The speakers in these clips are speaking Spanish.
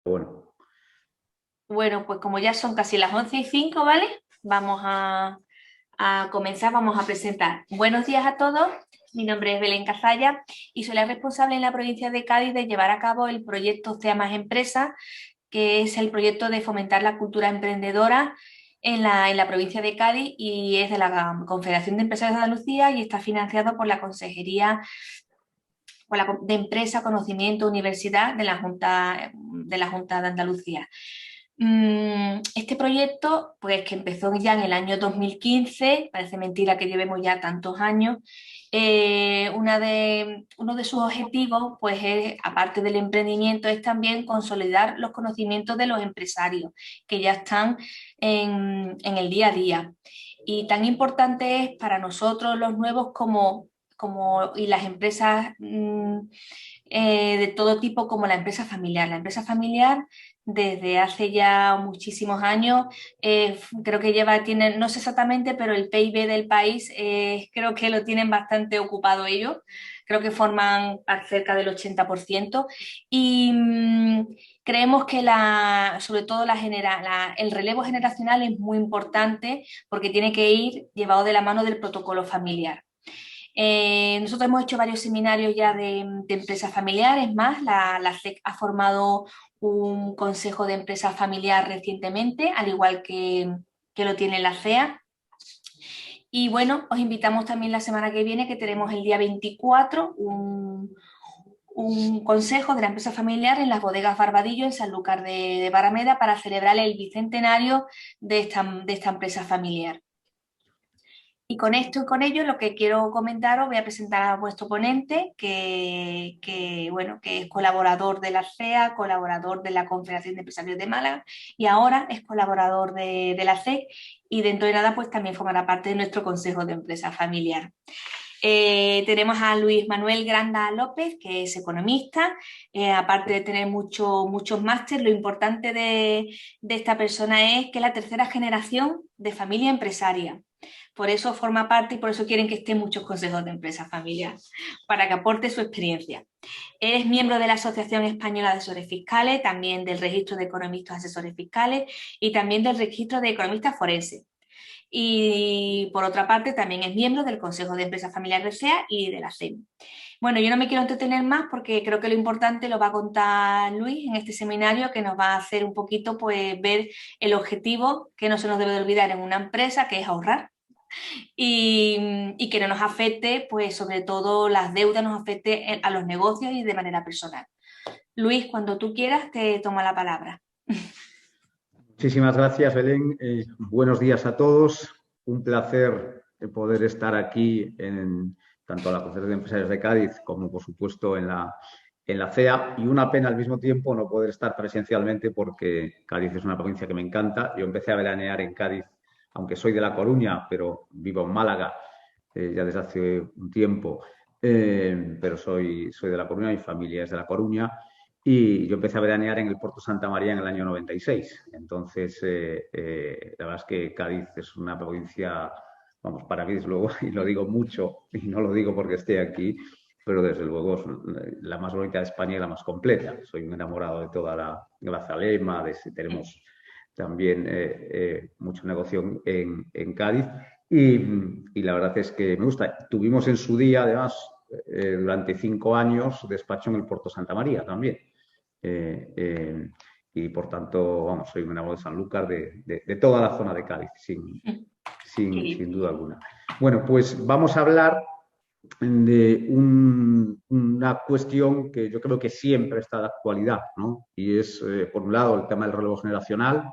Bueno, Bueno, pues como ya son casi las 11:05, ¿vale? Vamos a comenzar, vamos a presentar. Buenos días a todos, mi nombre es Belén Cazalla y soy la responsable en la provincia de Cádiz de llevar a cabo el proyecto CEA Más Empresa, que es el proyecto de fomentar la cultura emprendedora en la provincia de Cádiz y es de la Confederación de Empresarios de Andalucía y está financiado por la Consejería de Empresa, Conocimiento, Universidad de la Junta de Andalucía. Este proyecto, pues que empezó ya en el año 2015, parece mentira que llevemos ya tantos años, uno de sus objetivos, pues es, aparte del emprendimiento, es también consolidar los conocimientos de los empresarios que ya están en el día a día. Y tan importante es para nosotros los nuevos y las empresas de todo tipo como la empresa familiar. La empresa familiar desde hace ya muchísimos años, creo que tienen, no sé exactamente, pero el PIB del país creo que lo tienen bastante ocupado ellos. Creo que forman cerca del 80%. Y creemos que sobre todo el relevo generacional es muy importante porque tiene que ir llevado de la mano del protocolo familiar. Nosotros hemos hecho varios seminarios ya de empresas familiares, más la CEC ha formado un consejo de empresa familiar recientemente, al igual que lo tiene la CEA. Y bueno, os invitamos también la semana que viene, que tenemos el día 24, un consejo de la empresa familiar en las bodegas Barbadillo, en Sanlúcar de Barrameda, para celebrar el bicentenario de esta empresa familiar. Y con esto y con ello lo que quiero comentaros, voy a presentar a vuestro ponente, bueno, que es colaborador de la CEA, colaborador de la Confederación de Empresarios de Málaga y ahora es colaborador de la CEC y dentro de nada pues también formará parte de nuestro Consejo de Empresa Familiar. Tenemos a Luis Manuel Granda López, que es economista, aparte de tener muchos másteres, lo importante de esta persona es que es la tercera generación de familia empresaria. Por eso forma parte y por eso quieren que esté en muchos consejos de empresas familiares, para que aporte su experiencia. Es miembro de la Asociación Española de Asesores Fiscales, también del Registro de Economistas Asesores Fiscales y también del Registro de Economistas Forenses. Y por otra parte también es miembro del Consejo de Empresas Familiares de SEA y de la CEM. Bueno, yo no me quiero entretener más porque creo que lo importante lo va a contar Luis en este seminario que nos va a hacer un poquito pues ver el objetivo que no se nos debe de olvidar en una empresa, que es ahorrar y que no nos afecte, pues sobre todo las deudas nos afecte a los negocios y de manera personal. Luis, cuando tú quieras, te toma la palabra. muchísimas gracias, Belén. Buenos días a todos. Un placer poder estar aquí en tanto la Confederación de Empresarios de Cádiz como, por supuesto, en la CEA. Y una pena al mismo tiempo no poder estar presencialmente porque Cádiz es una provincia que me encanta. Yo empecé a veranear en Cádiz, aunque soy de La Coruña, pero vivo en Málaga ya desde hace un tiempo. Pero soy de La Coruña, mi familia es de La Coruña. Y yo empecé a veranear en el Puerto Santa María en el año 96. Entonces, la verdad es que Cádiz es una provincia, vamos, para mí desde luego, y lo digo mucho, y no lo digo porque esté aquí, pero desde luego es la más bonita de España y la más completa. Soy un enamorado de toda la Grazalema, tenemos también mucho negocio en Cádiz y la verdad es que me gusta. Tuvimos en su día, además, durante 5 años, despacho en el Puerto Santa María también. Eh, eh, y por tanto, vamos, soy un enamorado de Sanlúcar, de toda la zona de Cádiz, sin duda alguna. Bueno, pues vamos a hablar de una cuestión que yo creo que siempre está de actualidad, ¿no? Y es, por un lado, el tema del relevo generacional.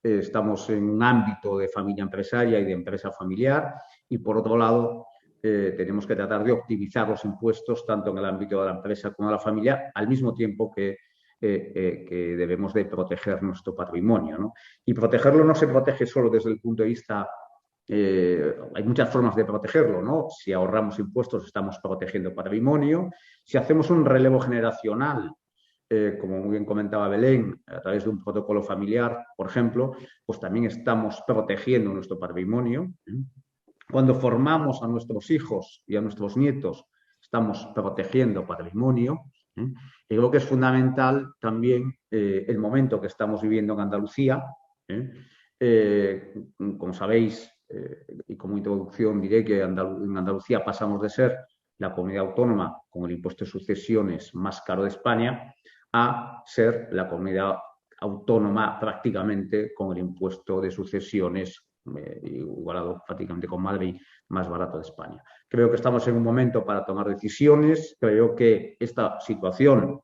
Estamos en un ámbito de familia empresaria y de empresa familiar, y por otro lado, tenemos que tratar de optimizar los impuestos tanto en el ámbito de la empresa como de la familia, al mismo tiempo que debemos de proteger nuestro patrimonio, ¿no? Y protegerlo no se protege solo desde el punto de vista hay muchas formas de protegerlo, ¿no? Si ahorramos impuestos estamos protegiendo patrimonio. Si hacemos un relevo generacional, como muy bien comentaba Belén, a través de un protocolo familiar, por ejemplo, pues también estamos protegiendo nuestro patrimonio. Cuando formamos a nuestros hijos y a nuestros nietos, estamos protegiendo patrimonio. Y creo que es fundamental también el momento que estamos viviendo en Andalucía. Como sabéis, y como introducción diré que en Andalucía pasamos de ser la comunidad autónoma con el impuesto de sucesiones más caro de España a ser la comunidad autónoma prácticamente con el impuesto de sucesiones igualado prácticamente con Madrid, más barato de España. Creo que estamos en un momento para tomar decisiones. Creo que esta situación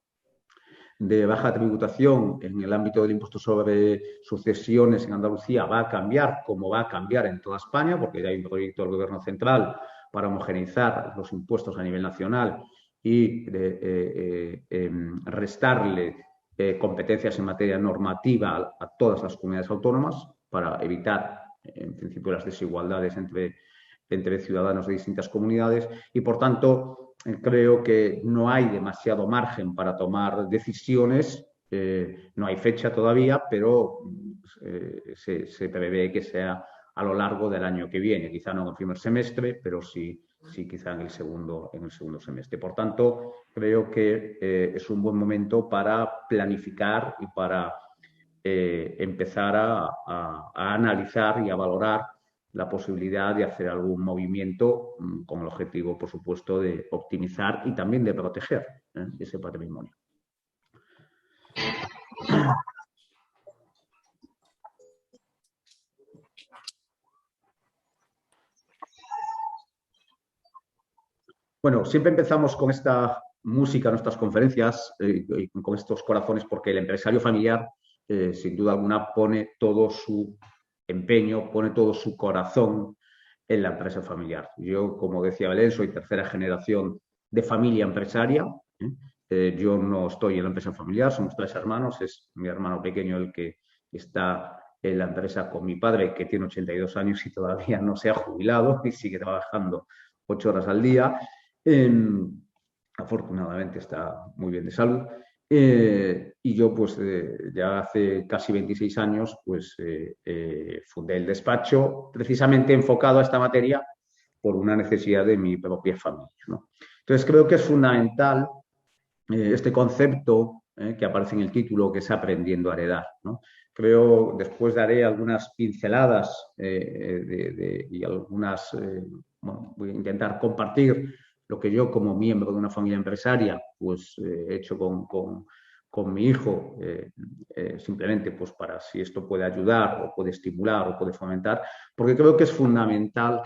de baja tributación en el ámbito del impuesto sobre sucesiones en Andalucía va a cambiar, como va a cambiar en toda España, porque ya hay un proyecto del Gobierno central para homogeneizar los impuestos a nivel nacional y restarle competencias en materia normativa a todas las comunidades autónomas para evitar, en principio, las desigualdades entre ciudadanos de distintas comunidades y, por tanto, creo que no hay demasiado margen para tomar decisiones. No hay fecha todavía, pero se prevé que sea a lo largo del año que viene. Quizá no en el primer semestre, pero sí quizá en el segundo semestre. Por tanto, creo que es un buen momento para planificar y para empezar a analizar y a valorar la posibilidad de hacer algún movimiento con el objetivo, por supuesto, de optimizar y también de proteger ese patrimonio. Bueno, siempre empezamos con esta música en nuestras conferencias, con estos corazones, porque el empresario familiar, sin duda alguna, pone todo su empeño, pone todo su corazón en la empresa familiar. Yo, como decía Belén, soy tercera generación de familia empresaria. Yo no estoy en la empresa familiar, somos 3 hermanos, es mi hermano pequeño el que está en la empresa con mi padre, que tiene 82 años y todavía no se ha jubilado y sigue trabajando 8 horas al día. Afortunadamente está muy bien de salud. Y yo, pues, ya hace casi 26 años, pues, fundé el despacho precisamente enfocado a esta materia por una necesidad de mi propia familia, ¿no? Entonces, creo que es fundamental este concepto que aparece en el título, que es aprendiendo a heredar, ¿no? Creo, después daré algunas pinceladas y algunas, bueno, voy a intentar compartir lo que yo, como miembro de una familia empresaria, pues he hecho con mi hijo, simplemente pues para si esto puede ayudar o puede estimular o puede fomentar, porque creo que es fundamental,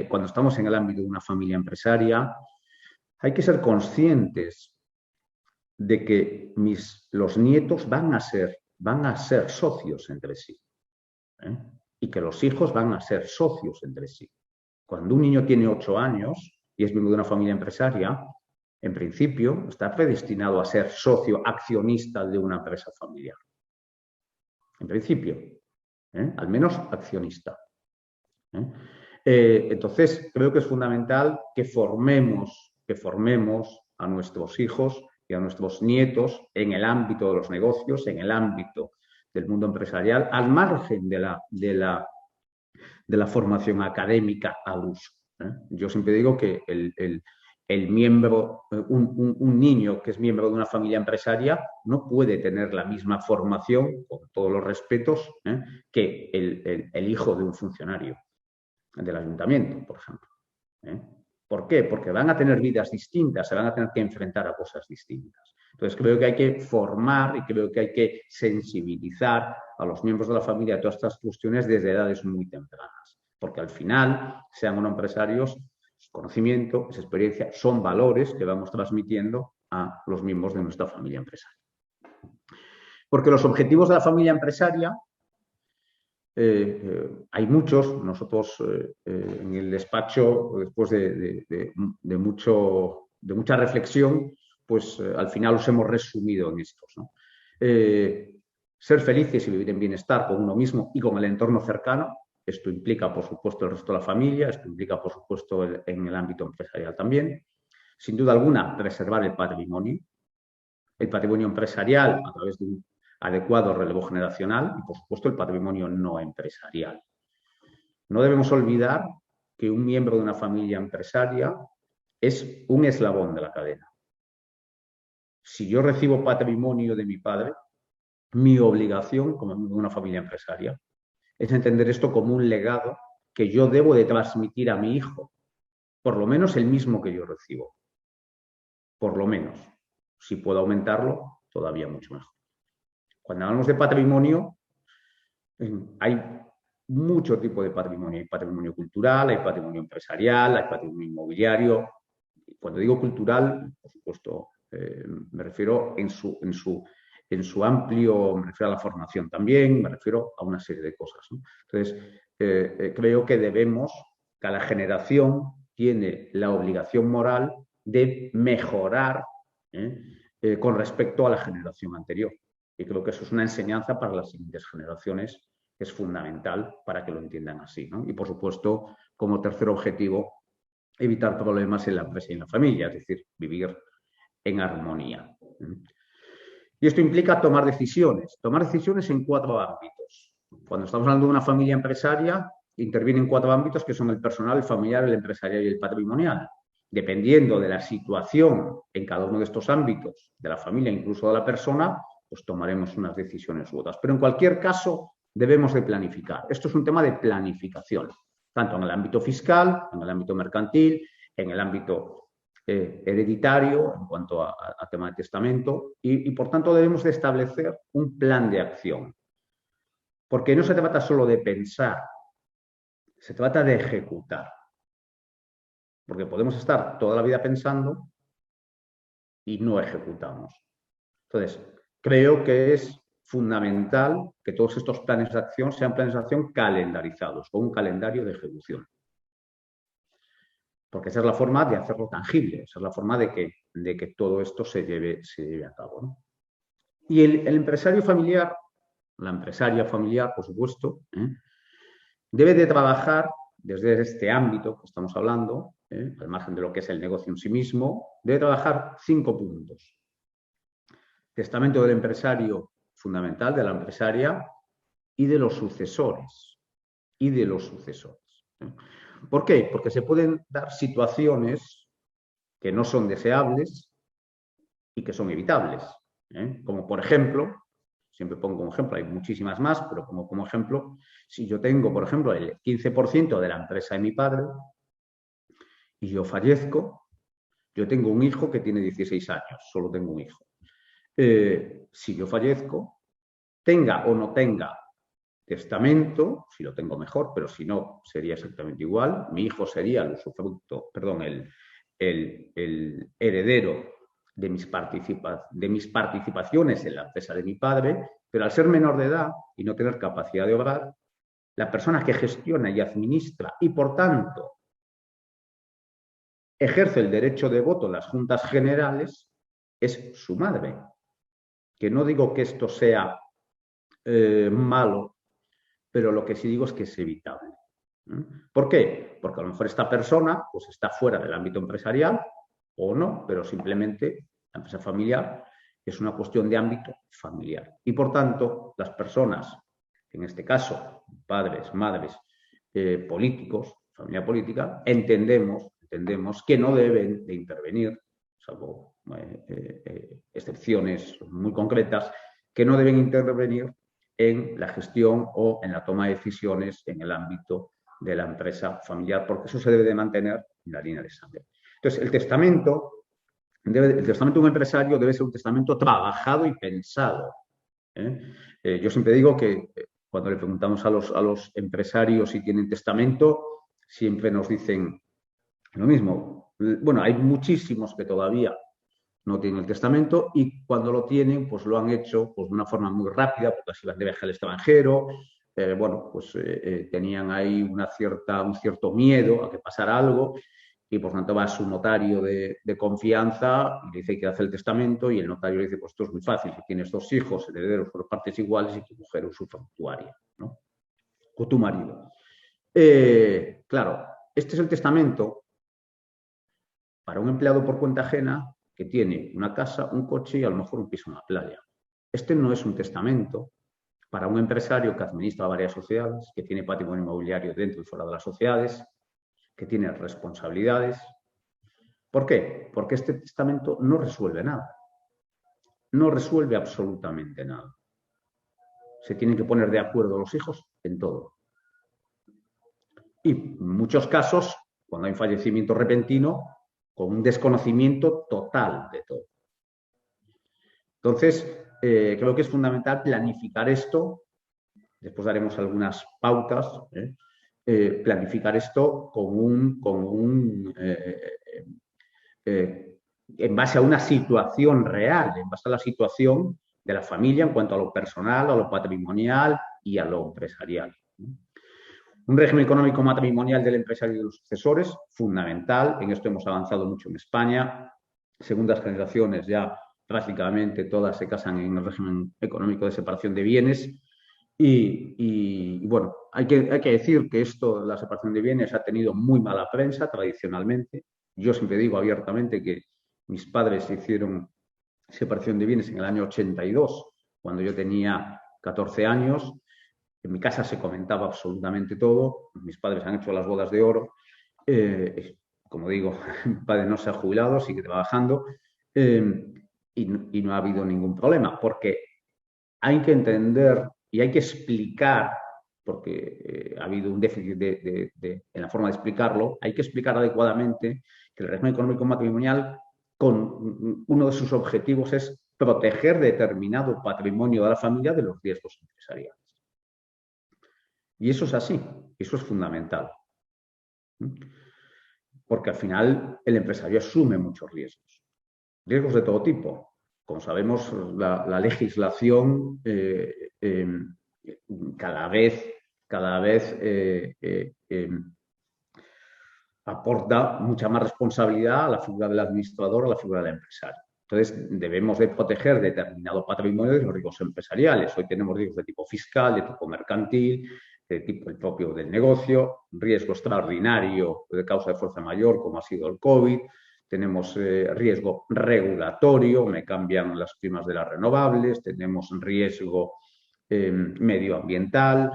cuando estamos en el ámbito de una familia empresaria, hay que ser conscientes de que los nietos van a ser socios entre sí, y que los hijos van a ser socios entre sí. Cuando un niño tiene 8 años y es miembro de una familia empresaria, en principio está predestinado a ser socio accionista de una empresa familiar. En principio, al menos accionista. Entonces, creo que es fundamental que formemos a nuestros hijos y a nuestros nietos en el ámbito de los negocios, en el ámbito del mundo empresarial, al margen de la formación académica al uso. Yo siempre digo que el miembro, un niño que es miembro de una familia empresaria no puede tener la misma formación, con todos los respetos, que el hijo de un funcionario del ayuntamiento, por ejemplo. ¿Por qué? Porque van a tener vidas distintas, se van a tener que enfrentar a cosas distintas. Entonces, creo que hay que formar y creo que hay que sensibilizar a los miembros de la familia a todas estas cuestiones desde edades muy tempranas. Porque al final, sean o no empresarios, su conocimiento, esa experiencia, son valores que vamos transmitiendo a los miembros de nuestra familia empresaria. Porque los objetivos de la familia empresaria hay muchos. Nosotros en el despacho, después de mucha reflexión, pues al final los hemos resumido en estos, ¿no? Ser felices y vivir en bienestar con uno mismo y con el entorno cercano. Esto implica, por supuesto, el resto de la familia, esto implica, por supuesto, en el ámbito empresarial también. Sin duda alguna, preservar el patrimonio empresarial a través de un adecuado relevo generacional y, por supuesto, el patrimonio no empresarial. No debemos olvidar que un miembro de una familia empresaria es un eslabón de la cadena. Si yo recibo patrimonio de mi padre, mi obligación como una familia empresaria es entender esto como un legado que yo debo de transmitir a mi hijo, por lo menos el mismo que yo recibo, por lo menos. Si puedo aumentarlo, todavía mucho mejor. Cuando hablamos de patrimonio, hay mucho tipo de patrimonio. Hay patrimonio cultural, hay patrimonio empresarial, hay patrimonio inmobiliario. Cuando digo cultural, por supuesto, me refiero en su amplio, me refiero a la formación también, me refiero a una serie de cosas, ¿no? Entonces, creo que cada generación tiene la obligación moral de mejorar con respecto a la generación anterior. Y creo que eso es una enseñanza para las siguientes generaciones, que es fundamental para que lo entiendan así, ¿no? Y, por supuesto, como tercer objetivo, evitar problemas en la empresa y en la familia, es decir, vivir en armonía. Y esto implica tomar decisiones en 4 ámbitos. Cuando estamos hablando de una familia empresaria, intervienen 4 ámbitos que son el personal, el familiar, el empresarial y el patrimonial. Dependiendo de la situación en cada uno de estos ámbitos, de la familia, incluso de la persona, pues tomaremos unas decisiones u otras. Pero en cualquier caso, debemos de planificar. Esto es un tema de planificación, tanto en el ámbito fiscal, en el ámbito mercantil, en el ámbito hereditario, en cuanto a tema de testamento, y por tanto debemos de establecer un plan de acción. Porque no se trata solo de pensar, se trata de ejecutar. Porque podemos estar toda la vida pensando y no ejecutamos. Entonces, creo que es fundamental que todos estos planes de acción sean planes de acción calendarizados, con un calendario de ejecución. Porque esa es la forma de hacerlo tangible, esa es la forma de que todo esto se lleve a cabo, ¿no? Y el empresario familiar, la empresaria familiar, por supuesto, debe de trabajar desde este ámbito que estamos hablando, al margen de lo que es el negocio en sí mismo, debe trabajar 5 puntos. Testamento del empresario fundamental, de la empresaria, y de los sucesores. ¿Por qué? Porque se pueden dar situaciones que no son deseables y que son evitables. Como por ejemplo, siempre pongo un ejemplo, hay muchísimas más, pero como ejemplo, si yo tengo, por ejemplo, el 15% de la empresa de mi padre y yo fallezco, yo tengo un hijo que tiene 16 años, solo tengo un hijo. Si yo fallezco, tenga o no tenga testamento, si lo tengo mejor, pero si no, sería exactamente igual. Mi hijo sería el usufructo, perdón, el heredero de mis participaciones en la empresa de mi padre, pero al ser menor de edad y no tener capacidad de obrar, la persona que gestiona y administra y, por tanto, ejerce el derecho de voto en las juntas generales es su madre. Que no digo que esto sea malo, pero lo que sí digo es que es evitable. ¿Por qué? Porque a lo mejor esta persona pues, está fuera del ámbito empresarial o no, pero simplemente la empresa familiar es una cuestión de ámbito familiar. Y por tanto, las personas, en este caso, padres, madres, políticos, familia política, entendemos que no deben de intervenir, salvo excepciones muy concretas, que no deben intervenir en la gestión o en la toma de decisiones en el ámbito de la empresa familiar, porque eso se debe de mantener en la línea de sangre. Entonces, el testamento de un empresario debe ser un testamento trabajado y pensado. Yo siempre digo que cuando le preguntamos a los empresarios si tienen testamento, siempre nos dicen lo mismo. Bueno, hay muchísimos que todavía no tienen el testamento y cuando lo tienen, pues lo han hecho pues, de una forma muy rápida, porque así van de viaje al extranjero, tenían ahí un cierto miedo a que pasara algo y por tanto va a su notario de confianza y le dice que hace el testamento y el notario le dice, pues esto es muy fácil, si tienes 2 hijos, herederos por partes iguales y tu mujer usufructuaria, ¿no? O tu marido. Claro, este es el testamento para un empleado por cuenta ajena que tiene una casa, un coche y a lo mejor un piso en la playa. Este no es un testamento para un empresario que administra varias sociedades, que tiene patrimonio inmobiliario dentro y fuera de las sociedades, que tiene responsabilidades. ¿Por qué? Porque este testamento no resuelve nada. No resuelve absolutamente nada. Se tienen que poner de acuerdo los hijos en todo. Y en muchos casos, cuando hay un fallecimiento repentino, con un desconocimiento total de todo. Entonces, creo que es fundamental planificar esto. Después daremos algunas pautas. Planificar esto en base a una situación real, en base a la situación de la familia en cuanto a lo personal, a lo patrimonial y a lo empresarial. Un régimen económico matrimonial del empresario y de los sucesores, fundamental. En esto hemos avanzado mucho en España. Segundas generaciones ya prácticamente todas se casan en el régimen económico de separación de bienes. Y bueno, hay que decir que esto, la separación de bienes, ha tenido muy mala prensa tradicionalmente. Yo siempre digo abiertamente que mis padres hicieron separación de bienes en el año 82, cuando yo tenía 14 años. En mi casa se comentaba absolutamente todo. Mis padres han hecho las bodas de oro. Como digo, mi padre no se ha jubilado, sigue trabajando y no ha habido ningún problema, porque hay que entender y hay que explicar, porque ha habido un déficit en la forma de explicarlo, hay que explicar adecuadamente que el régimen económico matrimonial, con uno de sus objetivos es proteger determinado patrimonio de la familia de los riesgos empresariales. Y eso es así, eso es fundamental. Porque al final el empresario asume muchos riesgos. Riesgos de todo tipo. Como sabemos, la legislación cada vez aporta mucha más responsabilidad a la figura del administrador, a la figura del empresario. Entonces, debemos de proteger determinado patrimonio de los riesgos empresariales. Hoy tenemos riesgos de tipo fiscal, de tipo mercantil, de tipo el propio del negocio, riesgo extraordinario de causa de fuerza mayor, como ha sido el COVID. Tenemos riesgo regulatorio, me cambian las primas de las renovables, tenemos riesgo medioambiental,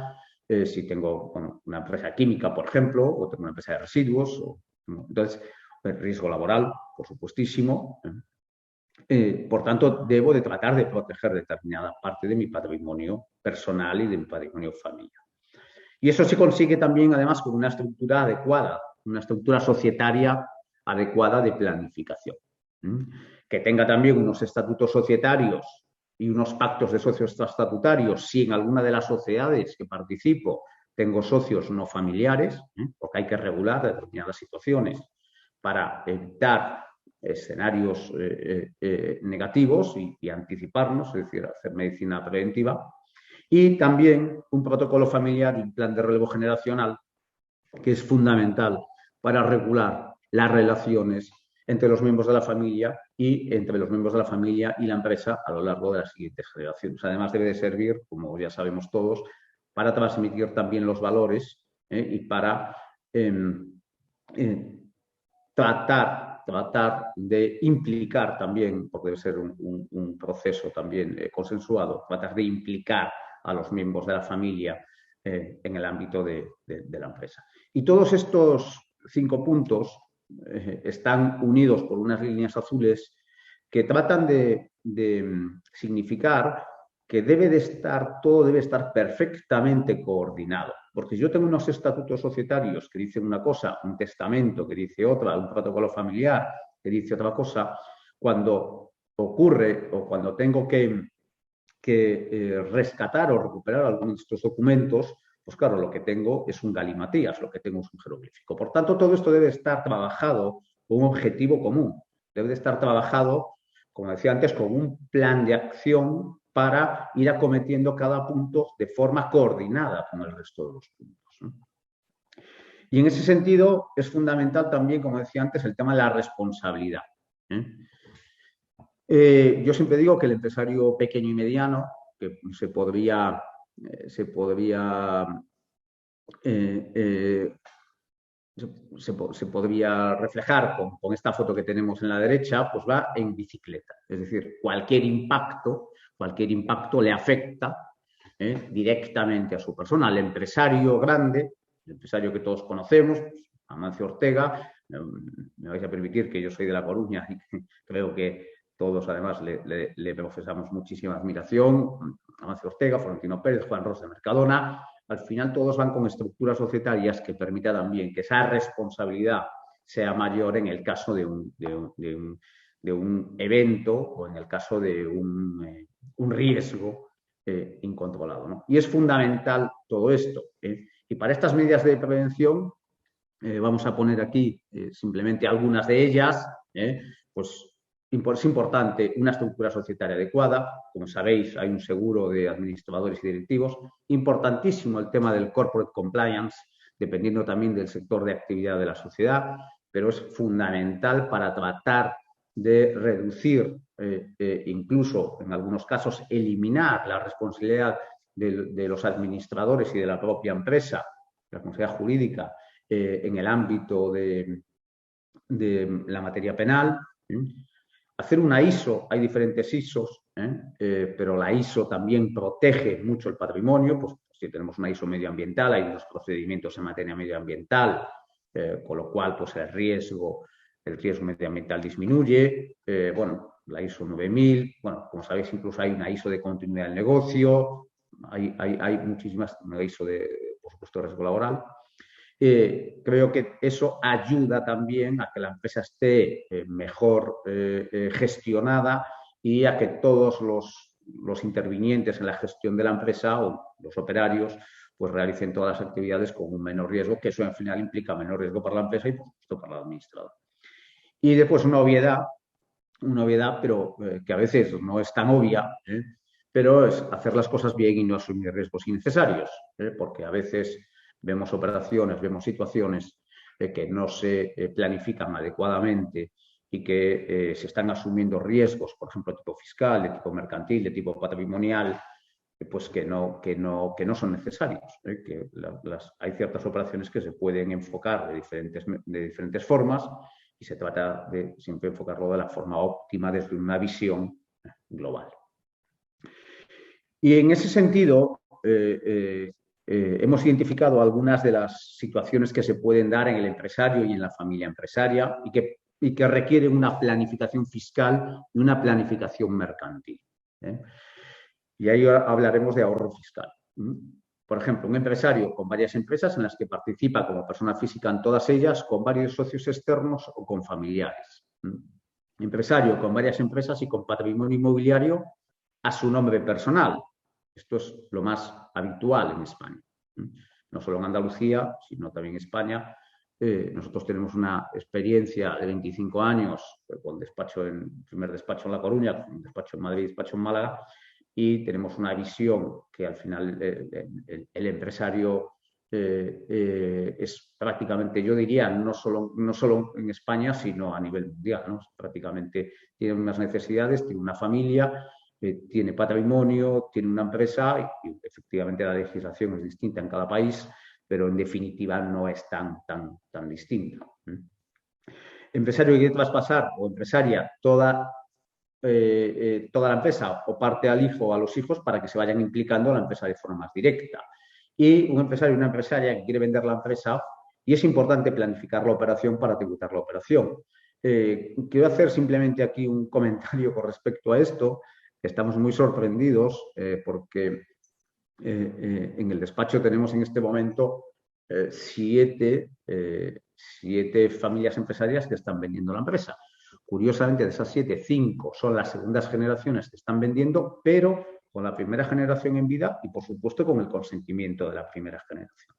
si tengo una empresa química, por ejemplo, o tengo una empresa de residuos. Entonces, riesgo laboral, por supuestísimo. Por tanto, debo de tratar de proteger determinada parte de mi patrimonio personal y de mi patrimonio familiar. Y eso se consigue también, además, con una estructura adecuada, una estructura societaria adecuada de planificación. Que tenga también unos estatutos societarios y unos pactos de socios extraestatutarios, si en alguna de las sociedades que participo tengo socios no familiares, porque hay que regular determinadas situaciones para evitar escenarios negativos y anticiparnos, es decir, hacer medicina preventiva. Y también un protocolo familiar y un plan de relevo generacional que es fundamental para regular las relaciones entre los miembros de la familia y entre los miembros de la familia y la empresa a lo largo de las siguientes generaciones. Además, debe de servir, como ya sabemos todos, para transmitir también los valores y para tratar de implicar también, porque debe ser un proceso también consensuado, tratar de implicar a los miembros de la familia en el ámbito de la empresa. Y todos estos 5 puntos están unidos por unas líneas azules que tratan de significar que todo debe estar perfectamente coordinado. Porque si yo tengo unos estatutos societarios que dicen una cosa, un testamento que dice otra, un protocolo familiar que dice otra cosa, cuando ocurre o cuando tengo que rescatar o recuperar algunos de estos documentos, pues claro, lo que tengo es un galimatías, lo que tengo es un jeroglífico. Por tanto, todo esto debe estar trabajado con un objetivo común. Debe de estar trabajado, como decía antes, con un plan de acción para ir acometiendo cada punto de forma coordinada con el resto de los puntos, ¿no? Y en ese sentido es fundamental también, como decía antes, el tema de la responsabilidad. Yo siempre digo que el empresario pequeño y mediano, que se podría reflejar con esta foto que tenemos en la derecha, pues va en bicicleta. Es decir, cualquier impacto le afecta directamente a su persona. Al empresario grande, el empresario que todos conocemos, pues, Amancio Ortega, me vais a permitir que yo soy de La Coruña y creo que todos además le profesamos muchísima admiración, Amancio Ortega, Florentino Pérez, Juan Ros de Mercadona. Al final todos van con estructuras societarias que permitan también que esa responsabilidad sea mayor en el caso de un evento o en el caso de un riesgo incontrolado, ¿no? Y es fundamental todo esto. Y para estas medidas de prevención, vamos a poner aquí simplemente algunas de ellas, pues es importante una estructura societaria adecuada. Como sabéis, hay un seguro de administradores y directivos. Importantísimo el tema del corporate compliance, dependiendo también del sector de actividad de la sociedad, pero es fundamental para tratar de reducir, incluso en algunos casos eliminar la responsabilidad de los administradores y de la propia empresa, la responsabilidad jurídica, en el ámbito de la materia penal. Hacer una ISO, hay diferentes ISOs, pero la ISO también protege mucho el patrimonio. Pues si tenemos una ISO medioambiental, hay unos procedimientos en materia medioambiental, con lo cual pues el riesgo medioambiental disminuye. Bueno, la ISO 9000, bueno, como sabéis, incluso hay una ISO de continuidad del negocio, hay muchísimas, una ISO de, por supuesto, riesgo laboral. Creo que eso ayuda también a que la empresa esté mejor gestionada y a que todos los intervinientes en la gestión de la empresa o los operarios pues realicen todas las actividades con un menor riesgo, que eso al final implica menor riesgo para la empresa y por supuesto para el administrador. Y después una obviedad, pero que a veces no es tan obvia, pero es hacer las cosas bien y no asumir riesgos innecesarios, porque a veces vemos operaciones, vemos situaciones que no se planifican adecuadamente y que se están asumiendo riesgos, por ejemplo, de tipo fiscal, de tipo mercantil, de tipo patrimonial, pues que no son necesarios. Hay ciertas operaciones que se pueden enfocar de diferentes formas y se trata de siempre enfocarlo de la forma óptima desde una visión global. Y en ese sentido, hemos identificado algunas de las situaciones que se pueden dar en el empresario y en la familia empresaria y que requieren una planificación fiscal y una planificación mercantil. Y ahí hablaremos de ahorro fiscal. Por ejemplo, un empresario con varias empresas en las que participa como persona física en todas ellas, con varios socios externos o con familiares. Empresario con varias empresas y con patrimonio inmobiliario a su nombre personal. Esto es lo más habitual en España. No solo en Andalucía, sino también en España. Nosotros tenemos una experiencia de 25 años con primer despacho en La Coruña, un despacho en Madrid, despacho en Málaga, y tenemos una visión que al final el empresario es prácticamente, yo diría, no solo en España, sino a nivel mundial, ¿no? Prácticamente tiene unas necesidades, tiene una familia, tiene patrimonio, tiene una empresa y efectivamente la legislación es distinta en cada país, pero en definitiva no es tan distinta. Empresario que quiere traspasar o empresaria toda la empresa o parte al hijo o a los hijos para que se vayan implicando a la empresa de forma más directa. Y un empresario y una empresaria que quiere vender la empresa, y es importante planificar la operación para tributar la operación. Quiero hacer simplemente aquí un comentario con respecto a esto. Estamos muy sorprendidos porque en el despacho tenemos en este momento 7 familias empresarias que están vendiendo la empresa. Curiosamente, de esas 7, 5 son las segundas generaciones que están vendiendo, pero con la primera generación en vida y, por supuesto, con el consentimiento de la primera generación.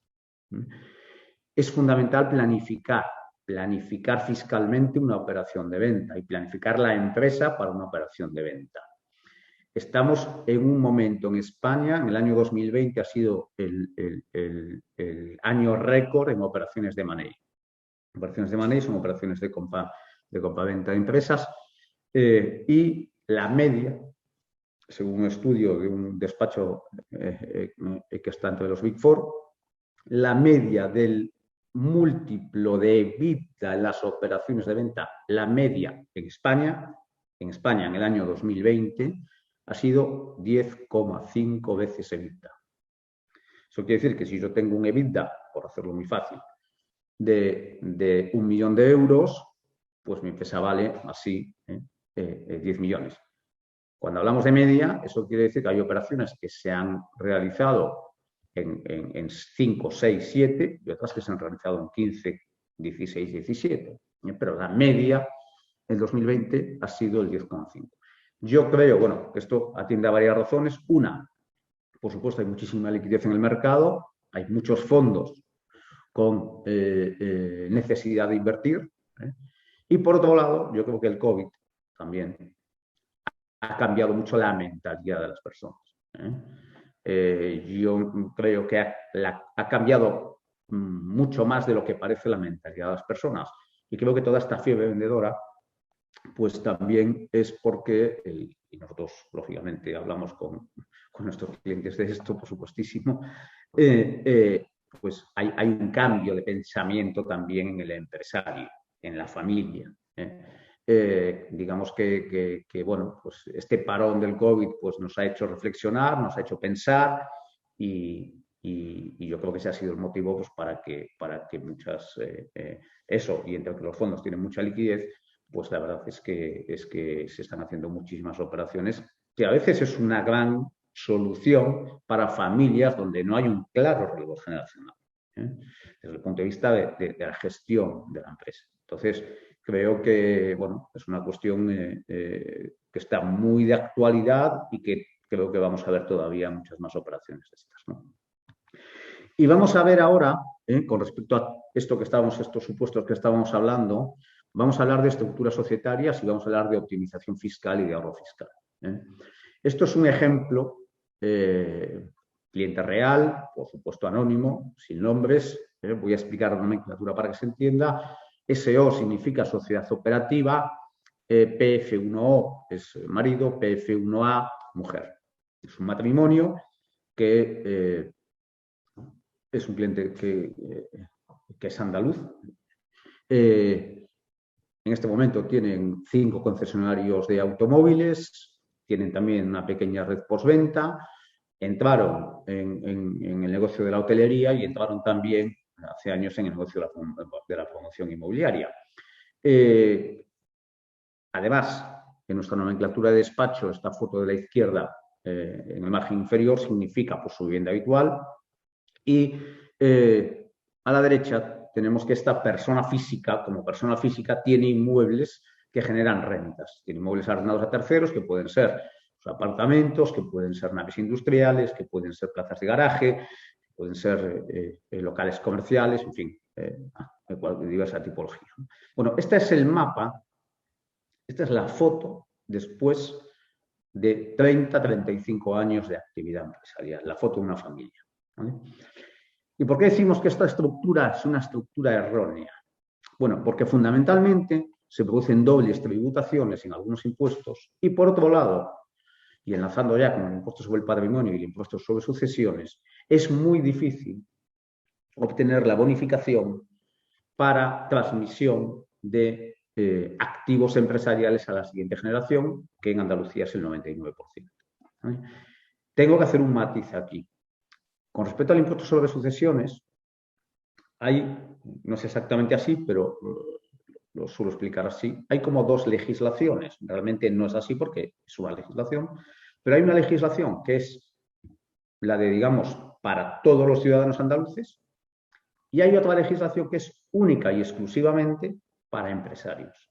Es fundamental planificar fiscalmente una operación de venta y planificar la empresa para una operación de venta. Estamos en un momento en España, en el año 2020 ha sido el año récord en operaciones de money. Operaciones de money son operaciones de compra-venta de empresas y la media, según un estudio de un despacho que está entre los Big Four, la media del múltiplo de EBITDA en las operaciones de venta, la media en España en el año 2020 ha sido 10,5 veces EBITDA. Eso quiere decir que si yo tengo un EBITDA, por hacerlo muy fácil, de 1 millón de euros, pues mi empresa vale así 10 millones. Cuando hablamos de media, eso quiere decir que hay operaciones que se han realizado en 5, 6, 7 y otras que se han realizado en 15, 16, 17. Pero la media en 2020 ha sido el 10,5. Yo creo, bueno, que esto atiende a varias razones. Una, por supuesto, hay muchísima liquidez en el mercado, hay muchos fondos con necesidad de invertir. Y por otro lado, yo creo que el COVID también ha cambiado mucho la mentalidad de las personas. Yo creo que ha cambiado mucho más de lo que parece la mentalidad de las personas. Y creo que toda esta fiebre vendedora, pues también es porque, y nosotros lógicamente hablamos con nuestros clientes de esto, por supuestísimo, pues hay un cambio de pensamiento también en el empresario, en la familia. Digamos que bueno, pues este parón del COVID pues nos ha hecho reflexionar, nos ha hecho pensar y yo creo que ese ha sido el motivo pues, para que muchas, eso, y entre que los fondos tienen mucha liquidez, pues la verdad es que se están haciendo muchísimas operaciones que a veces es una gran solución para familias donde no hay un claro relevo generacional, desde el punto de vista de la gestión de la empresa. Entonces, creo que bueno, es una cuestión que está muy de actualidad y que creo que vamos a ver todavía muchas más operaciones de estas, ¿no? Y vamos a ver ahora, con respecto a estos supuestos que estábamos hablando, vamos a hablar de estructuras societarias y vamos a hablar de optimización fiscal y de ahorro fiscal. Esto es un ejemplo, cliente real, por supuesto anónimo, sin nombres. Voy a explicar la nomenclatura para que se entienda. SO significa sociedad operativa, PF1O es marido, PF1A mujer. Es un matrimonio que es un cliente que es andaluz. En este momento tienen 5 concesionarios de automóviles, tienen también una pequeña red postventa, entraron en el negocio de la hotelería y entraron también hace años en el negocio de la promoción inmobiliaria. Además, en nuestra nomenclatura de despacho, esta foto de la izquierda en el margen inferior significa pues, su vivienda habitual. Y a la derecha tenemos que esta persona física, como persona física, tiene inmuebles que generan rentas. Tiene inmuebles arrendados a terceros, que pueden ser apartamentos, que pueden ser naves industriales, que pueden ser plazas de garaje, que pueden ser locales comerciales, en fin, de diversa tipología. Bueno, este es el mapa, esta es la foto después de 30-35 años de actividad empresarial, la foto de una familia, ¿vale? ¿Y por qué decimos que esta estructura es una estructura errónea? Bueno, porque fundamentalmente se producen dobles tributaciones en algunos impuestos y por otro lado, y enlazando ya con el impuesto sobre el patrimonio y el impuesto sobre sucesiones, es muy difícil obtener la bonificación para transmisión de activos empresariales a la siguiente generación, que en Andalucía es el 99%. ¿Vale? Tengo que hacer un matiz aquí. Con respecto al impuesto sobre sucesiones, no es exactamente así, pero lo suelo explicar así, hay como 2 legislaciones. Realmente no es así porque es una legislación, pero hay una legislación que es la de, digamos, para todos los ciudadanos andaluces y hay otra legislación que es única y exclusivamente para empresarios.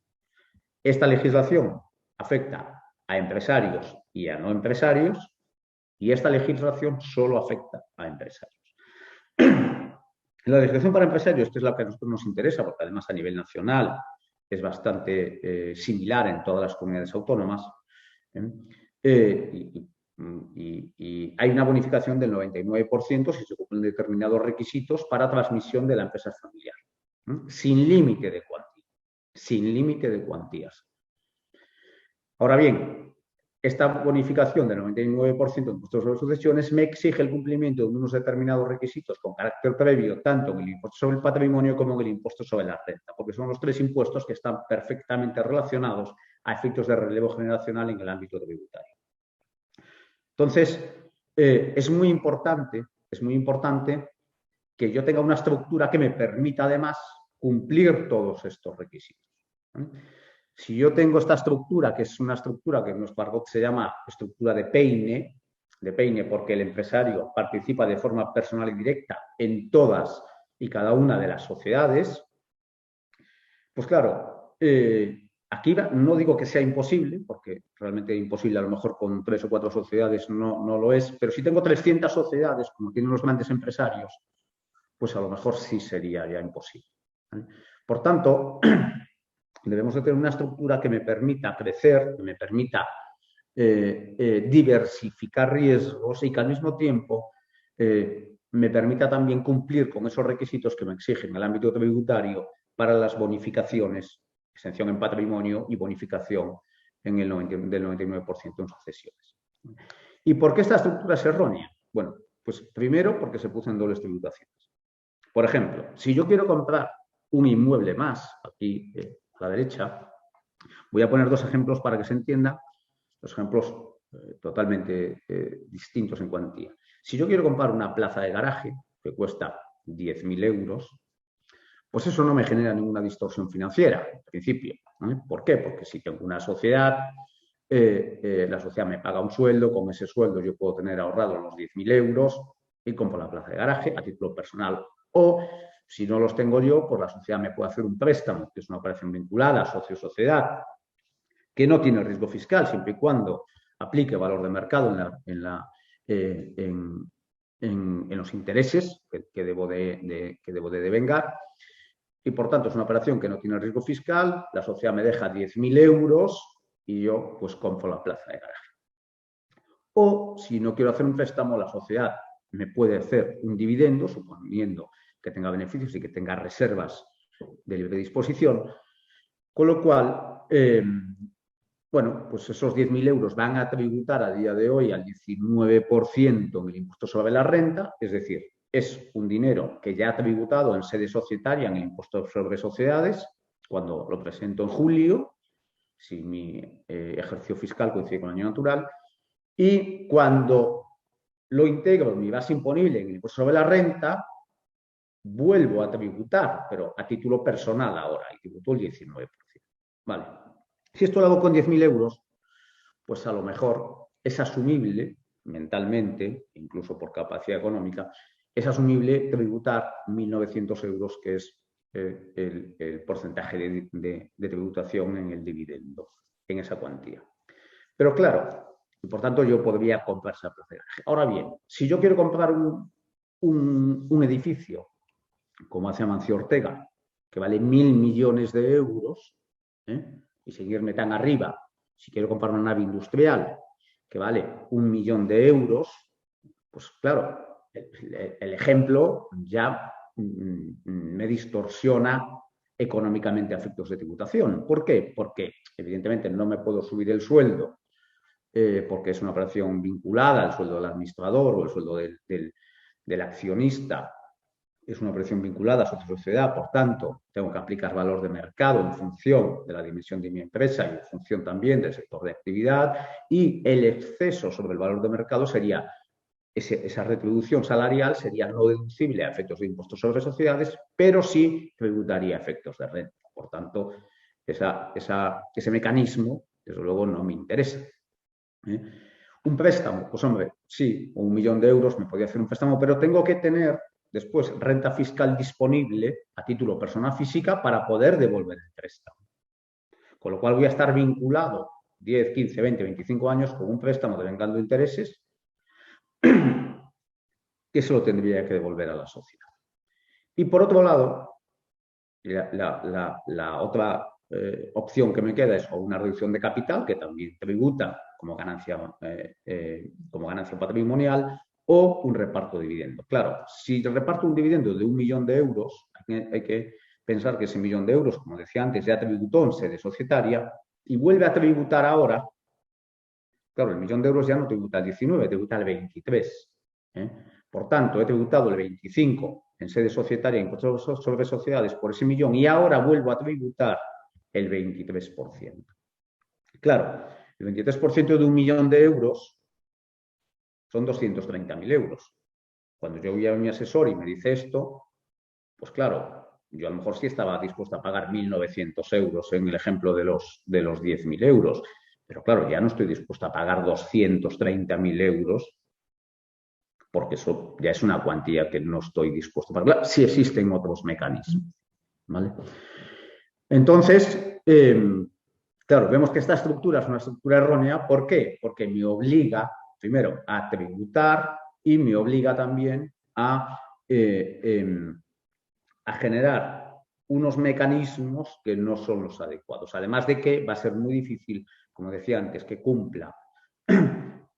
Esta legislación afecta a empresarios y a no empresarios y esta legislación solo afecta a empresarios. La legislación para empresarios, que es la que a nosotros nos interesa, porque además a nivel nacional es bastante similar en todas las comunidades autónomas, y hay una bonificación del 99% si se cumplen determinados requisitos para transmisión de la empresa familiar, sin límite de cuantía, sin límite de cuantías. Ahora bien, esta bonificación del 99% de impuestos sobre sucesiones me exige el cumplimiento de unos determinados requisitos con carácter previo, tanto en el impuesto sobre el patrimonio como en el impuesto sobre la renta, porque son los 3 impuestos que están perfectamente relacionados a efectos de relevo generacional en el ámbito tributario. Entonces, es muy importante que yo tenga una estructura que me permita además cumplir todos estos requisitos. Si yo tengo esta estructura, que es una estructura que en nuestro argot se llama estructura de peine porque el empresario participa de forma personal y directa en todas y cada una de las sociedades, pues claro, aquí no digo que sea imposible, porque realmente imposible a lo mejor con 3 o 4 sociedades no lo es, pero si tengo 300 sociedades, como tienen los grandes empresarios, pues a lo mejor sí sería ya imposible. Por tanto, debemos de tener una estructura que me permita crecer, que me permita diversificar riesgos y que al mismo tiempo me permita también cumplir con esos requisitos que me exigen el ámbito tributario para las bonificaciones, exención en patrimonio y bonificación en el del 99% en sucesiones. ¿Y por qué esta estructura es errónea? Bueno, pues primero porque se puso en dobles tributaciones. Por ejemplo, si yo quiero comprar un inmueble más, aquí a la derecha, voy a poner 2 ejemplos para que se entienda, 2 ejemplos totalmente distintos en cuantía. Si yo quiero comprar una plaza de garaje que cuesta 10.000 euros, pues eso no me genera ninguna distorsión financiera, en principio. ¿Por qué? Porque si tengo una sociedad, la sociedad me paga un sueldo, con ese sueldo yo puedo tener ahorrado los 10.000 euros y compro la plaza de garaje a título personal. O, si no los tengo yo, pues la sociedad me puede hacer un préstamo, que es una operación vinculada, socio-sociedad, que no tiene riesgo fiscal, siempre y cuando aplique valor de mercado en los intereses que debo de devengar. Y, por tanto, es una operación que no tiene riesgo fiscal, la sociedad me deja 10.000 euros y yo, pues, compro la plaza de garaje. O, si no quiero hacer un préstamo, la sociedad me puede hacer un dividendo, suponiendo que tenga beneficios y que tenga reservas de libre disposición, con lo cual, bueno, pues esos 10.000 euros van a tributar a día de hoy al 19% en el impuesto sobre la renta, es decir, es un dinero que ya ha tributado en sede societaria en el impuesto sobre sociedades, cuando lo presento en julio, si mi ejercicio fiscal coincide con el año natural, y cuando lo integro en mi base imponible en el impuesto sobre la renta, vuelvo a tributar, pero a título personal ahora, y tributo el 19%. Vale. Si esto lo hago con 10.000 euros, pues a lo mejor es asumible mentalmente, incluso por capacidad económica, es asumible tributar 1.900 euros, que es el porcentaje de tributación en el dividendo, en esa cuantía. Pero claro, y por tanto yo podría comprar esa plaza de garaje. Ahora bien, si yo quiero comprar un edificio, como hace Amancio Ortega, que vale 1.000 millones de euros, y seguirme tan arriba, si quiero comprar una nave industrial que vale 1 millón de euros, pues claro, el ejemplo ya me distorsiona económicamente a efectos de tributación. ¿Por qué? Porque evidentemente no me puedo subir el sueldo porque es una operación vinculada al sueldo del administrador o el sueldo del accionista. Es una operación vinculada a su sociedad, por tanto, tengo que aplicar valor de mercado en función de la dimensión de mi empresa y en función también del sector de actividad, y el exceso sobre el valor de mercado sería, esa retribución salarial sería no deducible a efectos de impuestos sobre sociedades, pero sí tributaría a efectos de renta. Por tanto, ese mecanismo, desde luego, no me interesa. Un préstamo, pues hombre, sí, 1 millón de euros me podría hacer un préstamo, pero tengo que tener después renta fiscal disponible a título persona física para poder devolver el préstamo. Con lo cual voy a estar vinculado 10, 15, 20, 25 años con un préstamo devengando intereses que se lo tendría que devolver a la sociedad. Y por otro lado, la otra opción que me queda es una reducción de capital, que también tributa como ganancia patrimonial, o un reparto de dividendo. Claro, si reparto un dividendo de 1 millón de euros, hay que pensar que ese 1 millón de euros, como decía antes, ya tributó en sede societaria y vuelve a tributar ahora. Claro, el 1 millón de euros ya no tributa el 19, tributa el 23. Por tanto, he tributado el 25 en sede societaria, impuestos sobre sociedades por ese 1 millón, y ahora vuelvo a tributar el 23%. Claro, el 23% de 1 millón de euros son 230.000 euros. Cuando yo voy a mi asesor y me dice esto, pues claro, yo a lo mejor sí estaba dispuesto a pagar 1.900 euros en el ejemplo de los 10.000 euros, pero claro, ya no estoy dispuesto a pagar 230.000 euros porque eso ya es una cuantía que no estoy dispuesto a pagar. Sí existen otros mecanismos, ¿vale? Entonces, claro, vemos que esta estructura es una estructura errónea. ¿Por qué? Porque me obliga, primero, a tributar y me obliga también a generar unos mecanismos que no son los adecuados. Además de que va a ser muy difícil, como decía antes, que cumpla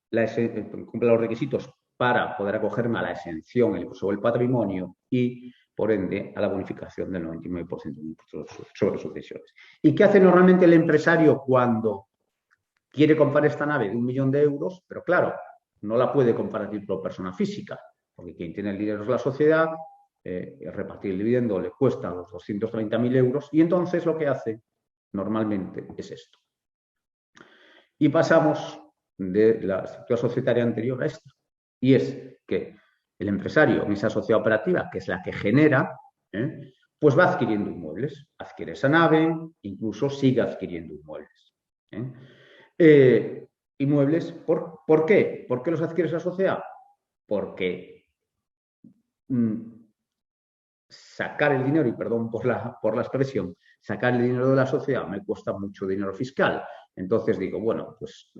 los requisitos para poder acogerme a la exención sobre el patrimonio y, por ende, a la bonificación del 99% sobre sucesiones. ¿Y qué hace normalmente el empresario cuando quiere comprar esta nave de 1 millón de euros? Pero claro, no la puede comprar a título de persona física, porque quien tiene el dinero es la sociedad, repartir el dividendo le cuesta los 230.000 euros y entonces lo que hace normalmente es esto. Y pasamos de la estructura societaria anterior a esta. Y es que el empresario en esa sociedad operativa, que es la que genera, pues va adquiriendo inmuebles. Adquiere esa nave, incluso sigue adquiriendo inmuebles. Inmuebles, ¿por qué? ¿Por qué los adquiere esa sociedad? Porque sacar el dinero, y perdón por la expresión, sacar el dinero de la sociedad me cuesta mucho dinero fiscal. Entonces digo, bueno, pues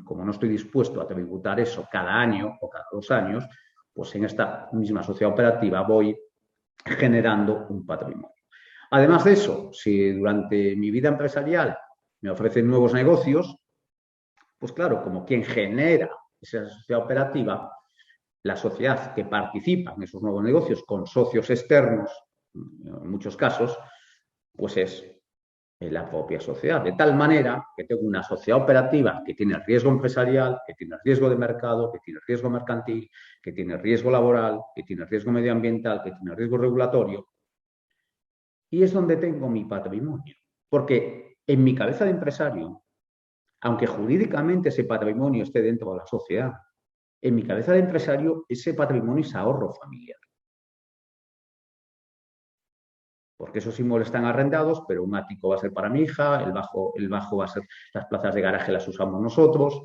como no estoy dispuesto a tributar eso cada año o cada 2 años, pues en esta misma sociedad operativa voy generando un patrimonio. Además de eso, si durante mi vida empresarial me ofrecen nuevos negocios, pues claro, como quien genera esa sociedad operativa, la sociedad que participa en esos nuevos negocios con socios externos, en muchos casos, pues es la propia sociedad. De tal manera que tengo una sociedad operativa que tiene riesgo empresarial, que tiene riesgo de mercado, que tiene riesgo mercantil, que tiene riesgo laboral, que tiene riesgo medioambiental, que tiene riesgo regulatorio. Y es donde tengo mi patrimonio. Porque en mi cabeza de empresario, aunque jurídicamente ese patrimonio esté dentro de la sociedad, en mi cabeza de empresario, ese patrimonio es ahorro familiar. Porque esos inmuebles están arrendados, pero un ático va a ser para mi hija, el bajo va a ser, las plazas de garaje las usamos nosotros.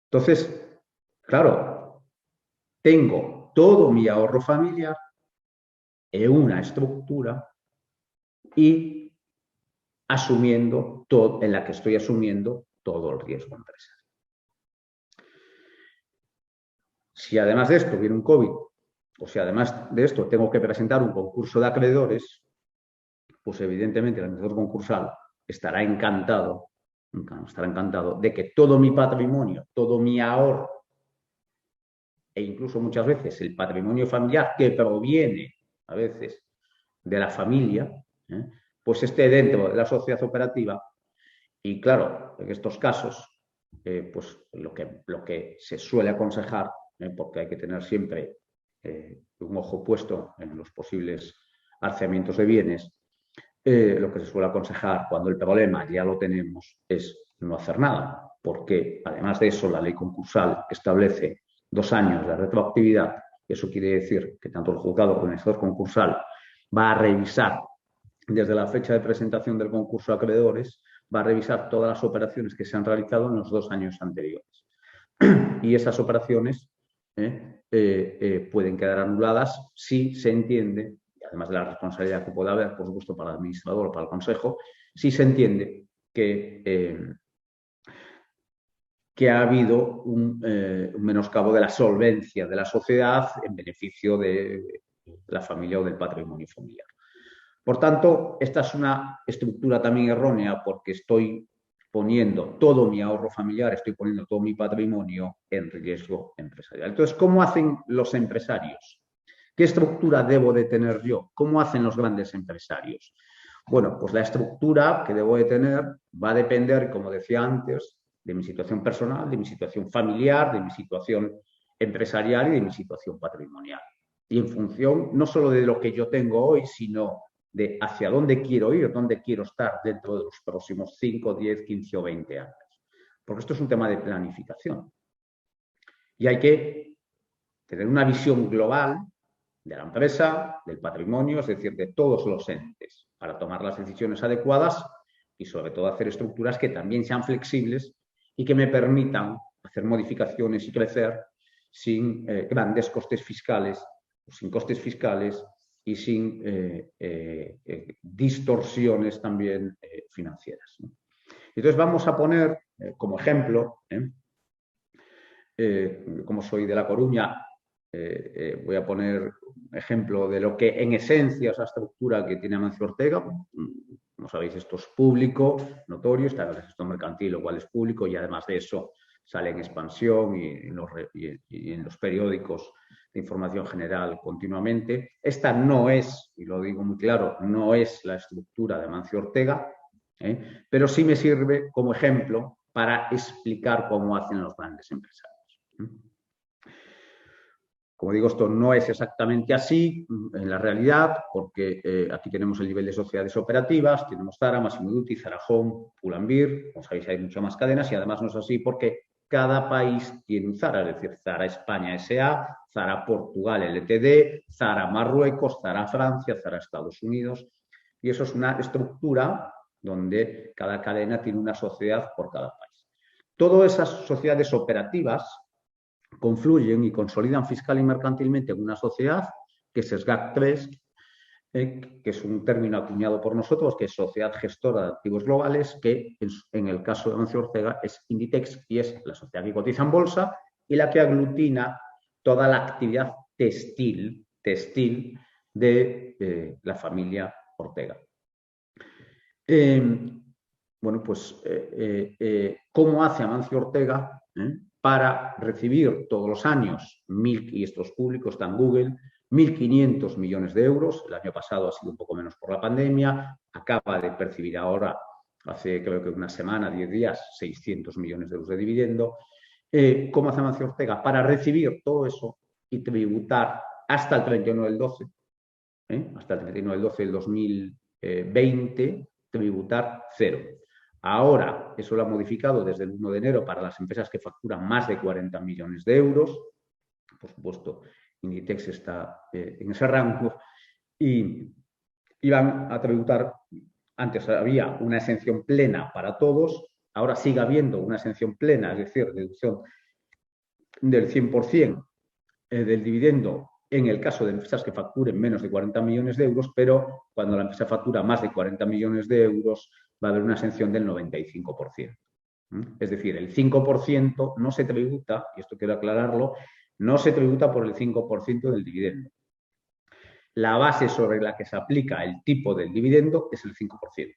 Entonces, claro, tengo todo mi ahorro familiar en una estructura y asumiendo todo, en la que estoy asumiendo todo el riesgo empresarial. Si además de esto viene un COVID, o si además de esto tengo que presentar un concurso de acreedores, pues evidentemente el administrador concursal estará encantado de que todo mi patrimonio, todo mi ahorro, e incluso muchas veces el patrimonio familiar que proviene a veces de la familia, pues esté dentro de la sociedad operativa. Y claro, en estos casos, pues lo que se suele aconsejar, porque hay que tener siempre un ojo puesto en los posibles alzamientos de bienes, lo que se suele aconsejar cuando el problema ya lo tenemos es no hacer nada, porque además de eso la ley concursal establece 2 años de retroactividad. Eso quiere decir que tanto el juzgado como el administrador concursal va a revisar desde la fecha de presentación del concurso de acreedores, va a revisar todas las operaciones que se han realizado en los 2 años anteriores. Y esas operaciones pueden quedar anuladas si se entiende, y además de la responsabilidad que pueda haber, por supuesto, para el administrador o para el consejo, si se entiende que ha habido un menoscabo de la solvencia de la sociedad en beneficio de la familia o del patrimonio familiar. Por tanto, esta es una estructura también errónea porque estoy poniendo todo mi ahorro familiar, estoy poniendo todo mi patrimonio en riesgo empresarial. Entonces, ¿cómo hacen los empresarios? ¿Qué estructura debo de tener yo? ¿Cómo hacen los grandes empresarios? Bueno, pues la estructura que debo de tener va a depender, como decía antes, de mi situación personal, de mi situación familiar, de mi situación empresarial y de mi situación patrimonial. Y en función no solo de lo que yo tengo hoy, sino de hacia dónde quiero ir, dónde quiero estar dentro de los próximos 5, 10, 15 o 20 años. Porque esto es un tema de planificación. Y hay que tener una visión global de la empresa, del patrimonio, es decir, de todos los entes, para tomar las decisiones adecuadas y sobre todo hacer estructuras que también sean flexibles y que me permitan hacer modificaciones y crecer sin grandes costes fiscales, sin costes fiscales y sin distorsiones también financieras, ¿no? Entonces vamos a poner como ejemplo, como soy de La Coruña, voy a poner un ejemplo de lo que en esencia es la estructura que tiene Amancio Ortega. Como sabéis, esto es público, notorio, está en el registro mercantil, lo cual es público, y además de eso sale en expansión y en los periódicos de información general continuamente. Esta no es, y lo digo muy claro, no es la estructura de Amancio Ortega, pero sí me sirve como ejemplo para explicar cómo hacen los grandes empresarios. Como digo, esto no es exactamente así en la realidad, porque aquí tenemos el nivel de sociedades operativas, tenemos Zara, Massimo Dutti, Zara Home, Pull&Bear, como sabéis hay muchas más cadenas, y además no es así porque cada país tiene un Zara, es decir, Zara España S.A., Zara Portugal Ltd., Zara Marruecos, Zara Francia, Zara Estados Unidos, y eso es una estructura donde cada cadena tiene una sociedad por cada país. Todas esas sociedades operativas confluyen y consolidan fiscal y mercantilmente en una sociedad, que es SGAC 3, que es un término acuñado por nosotros, que es Sociedad Gestora de Activos Globales, que en el caso de Amancio Ortega es Inditex, y es la sociedad que cotiza en bolsa y la que aglutina toda la actividad textil de la familia Ortega. Bueno, pues, ¿cómo hace Amancio Ortega para recibir todos los años, y estos públicos están en Google, 1.500 millones de euros? El año pasado ha sido un poco menos por la pandemia, acaba de percibir ahora, hace creo que una semana, 10 días, 600 millones de euros de dividendo. ¿Cómo hace Amancio Ortega para recibir todo eso y tributar hasta el 31 del 12? Hasta el 31 del 12 del 2020, tributar cero. Ahora, eso lo ha modificado desde el 1 de enero para las empresas que facturan más de 40 millones de euros. Por supuesto, Inditex está en ese rango y van a tributar. Antes había una exención plena para todos, ahora sigue habiendo una exención plena, es decir, deducción del 100% del dividendo en el caso de empresas que facturen menos de 40 millones de euros, pero cuando la empresa factura más de 40 millones de euros va a haber una exención del 95%. Es decir, el 5% no se tributa, y esto quiero aclararlo, no se tributa por el 5% del dividendo. La base sobre la que se aplica el tipo del dividendo es el 5%.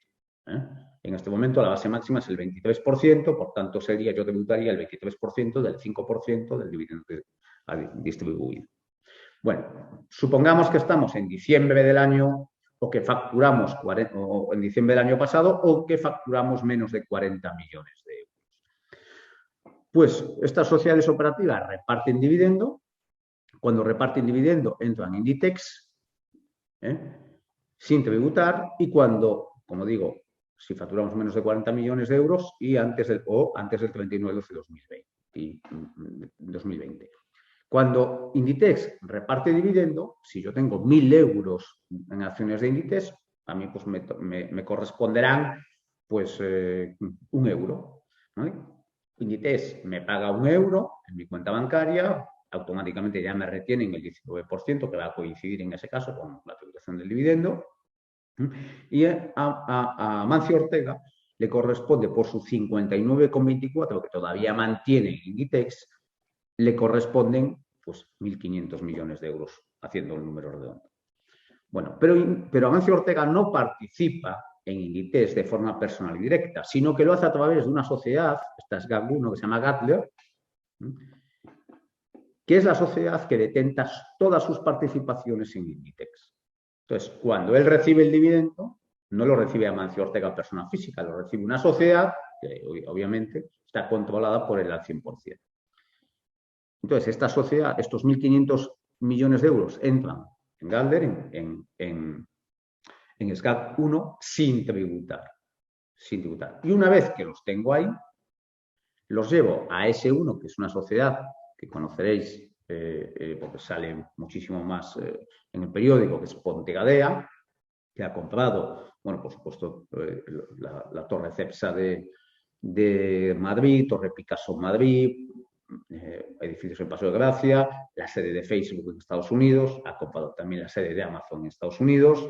En este momento la base máxima es el 23%, por tanto yo tributaría el 23% del 5% del dividendo distribuido. Bueno, supongamos que estamos en diciembre del año, o que facturamos o en diciembre del año pasado, o que facturamos menos de 40 millones de euros. Pues estas sociedades operativas reparten dividendo. Cuando reparten dividendo entran en Inditex sin tributar, y cuando, como digo, si facturamos menos de 40 millones de euros y antes del 31 de 2020. Cuando Inditex reparte dividendo, si yo tengo 1.000 euros en acciones de Inditex, a mí pues me corresponderán pues 1 euro, ¿no? Inditex me paga 1 euro en mi cuenta bancaria, automáticamente ya me retienen el 19%, que va a coincidir en ese caso con la tributación del dividendo, y a Amancio Ortega le corresponde por su 59,24, que todavía mantiene Inditex, le corresponden pues 1.500 millones de euros, haciendo el número redondo. Bueno, pero Amancio Ortega no participa en Inditex de forma personal y directa, sino que lo hace a través de una sociedad, esta es GAC1, que se llama Gatler, que es la sociedad que detenta todas sus participaciones en Inditex. Entonces, cuando él recibe el dividendo, no lo recibe Amancio Ortega persona física, lo recibe una sociedad que obviamente está controlada por él al 100%. Entonces, esta sociedad, estos 1.500 millones de euros entran en Galder, en SGAC 1, sin tributar. Y una vez que los tengo ahí, los llevo a S1, que es una sociedad que conoceréis porque sale muchísimo más en el periódico, que es Pontegadea, que ha comprado, bueno, por supuesto, la Torre Cepsa de Madrid, Torre Picasso en Madrid, edificios en Paso de Gracia, la sede de Facebook en Estados Unidos, ha comprado también la sede de Amazon en Estados Unidos,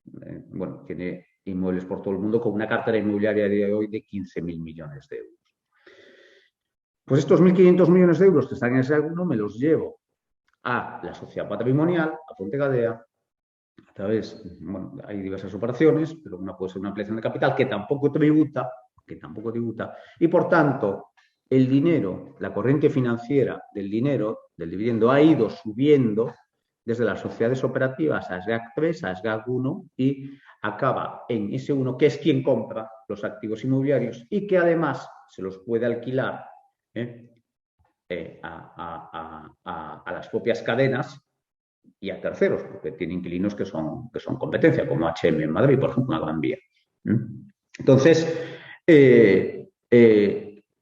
bueno, tiene inmuebles por todo el mundo con una cartera inmobiliaria de hoy de 15.000 millones de euros. Pues estos 1.500 millones de euros que están en ese alguno me los llevo a la sociedad patrimonial, a Pontegadea, a través, bueno, hay diversas operaciones, pero una puede ser una ampliación de capital que tampoco tributa, y por tanto el dinero, la corriente financiera del dinero, del dividendo, ha ido subiendo desde las sociedades operativas a SGAC 3, a SGAC 1 y acaba en S1, que es quien compra los activos inmobiliarios y que además se los puede alquilar a las propias cadenas y a terceros, porque tiene inquilinos que son competencia, como H&M en Madrid, por ejemplo, una Gran Vía. Entonces,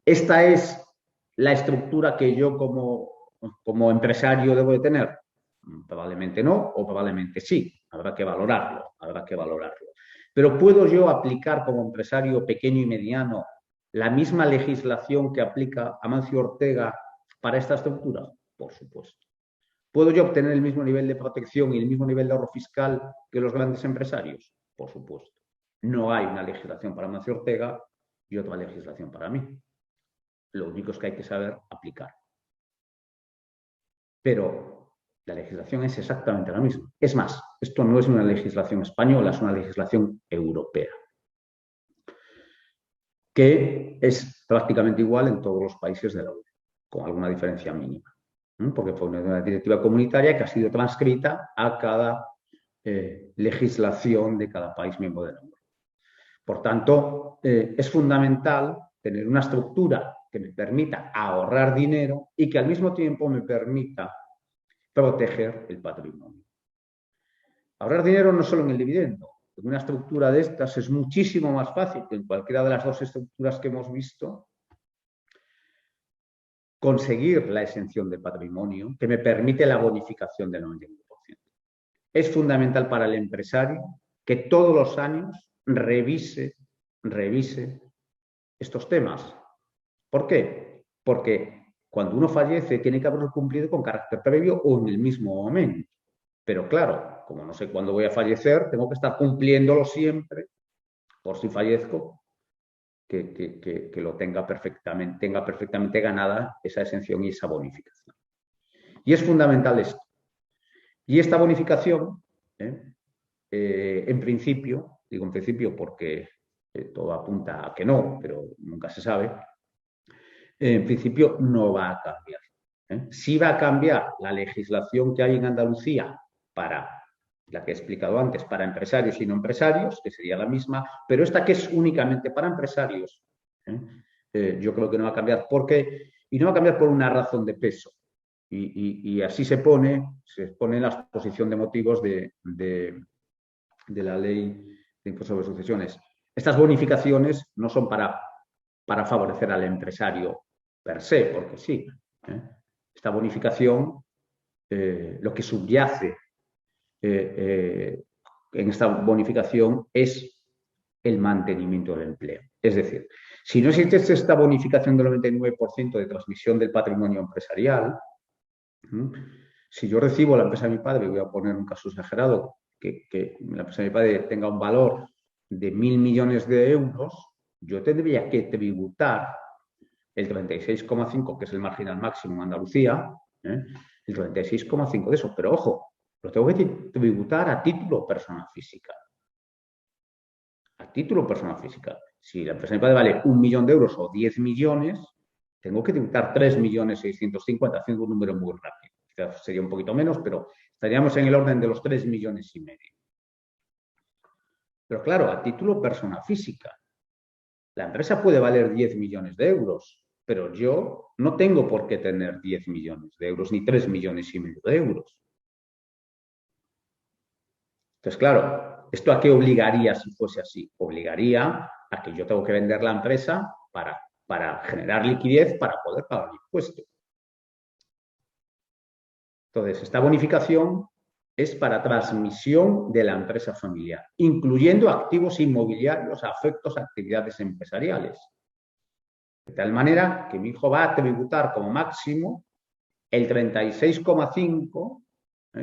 esta es la estructura que yo como empresario debo de tener. Probablemente no, o probablemente sí. Habrá que valorarlo. Pero ¿puedo yo aplicar como empresario pequeño y mediano la misma legislación que aplica Amancio Ortega para esta estructura? Por supuesto. ¿Puedo yo obtener el mismo nivel de protección y el mismo nivel de ahorro fiscal que los grandes empresarios? Por supuesto. No hay una legislación para Amancio Ortega y otra legislación para mí. Lo único es que hay que saber aplicar. Pero la legislación es exactamente la misma. Es más, esto no es una legislación española, es una legislación europea, que es prácticamente igual en todos los países de la UE, con alguna diferencia mínima, porque fue una directiva comunitaria que ha sido transcrita a cada legislación de cada país miembro de la UE. Por tanto, es fundamental tener una estructura que me permita ahorrar dinero y que al mismo tiempo me permita proteger el patrimonio. Ahorrar dinero no solo en el dividendo. En una estructura de estas es muchísimo más fácil que en cualquiera de las dos estructuras que hemos visto conseguir la exención de patrimonio que me permite la bonificación del 99%. Es fundamental para el empresario que todos los años revise estos temas. ¿Por qué? Porque cuando uno fallece tiene que haberlo cumplido con carácter previo o en el mismo momento. Pero claro, como no sé cuándo voy a fallecer, tengo que estar cumpliéndolo siempre, por si fallezco, que lo tenga perfectamente ganada esa exención y esa bonificación. Y es fundamental esto. Y esta bonificación, en principio, digo en principio porque todo apunta a que no, pero nunca se sabe, en principio no va a cambiar. Sí va a cambiar la legislación que hay en Andalucía para la que he explicado antes, para empresarios y no empresarios, que sería la misma, pero esta que es únicamente para empresarios, yo creo que no va a cambiar. ¿Por qué? Y no va a cambiar por una razón de peso. Y así se pone en la exposición de motivos de la ley de impuesto sobre sucesiones. Estas bonificaciones no son para favorecer al empresario per se, porque sí. Esta bonificación, lo que subyace en esta bonificación es el mantenimiento del empleo. Es decir, si no existe esta bonificación del 99% de transmisión del patrimonio empresarial, si yo recibo la empresa de mi padre, voy a poner un caso exagerado, que la empresa de mi padre tenga un valor de 1.000 millones de euros, yo tendría que tributar el 36,5, que es el marginal máximo en Andalucía, el 36,5 de eso. Pero ojo, lo tengo que tributar a título personal física. A título personal física. Si la empresa de mi padre vale 1 millón de euros o 10 millones, tengo que tributar 3.650.000, haciendo un número muy rápido. Quizás sería un poquito menos, pero estaríamos en el orden de los 3,5 millones. Pero claro, a título personal física. La empresa puede valer 10 millones de euros, pero yo no tengo por qué tener 10 millones de euros ni 3,5 millones de euros. Entonces, claro, ¿esto a qué obligaría si fuese así? Obligaría a que yo tengo que vender la empresa para generar liquidez para poder pagar el impuesto. Entonces, esta bonificación es para transmisión de la empresa familiar, incluyendo activos inmobiliarios afectos a actividades empresariales. De tal manera que mi hijo va a tributar como máximo el 36,5%,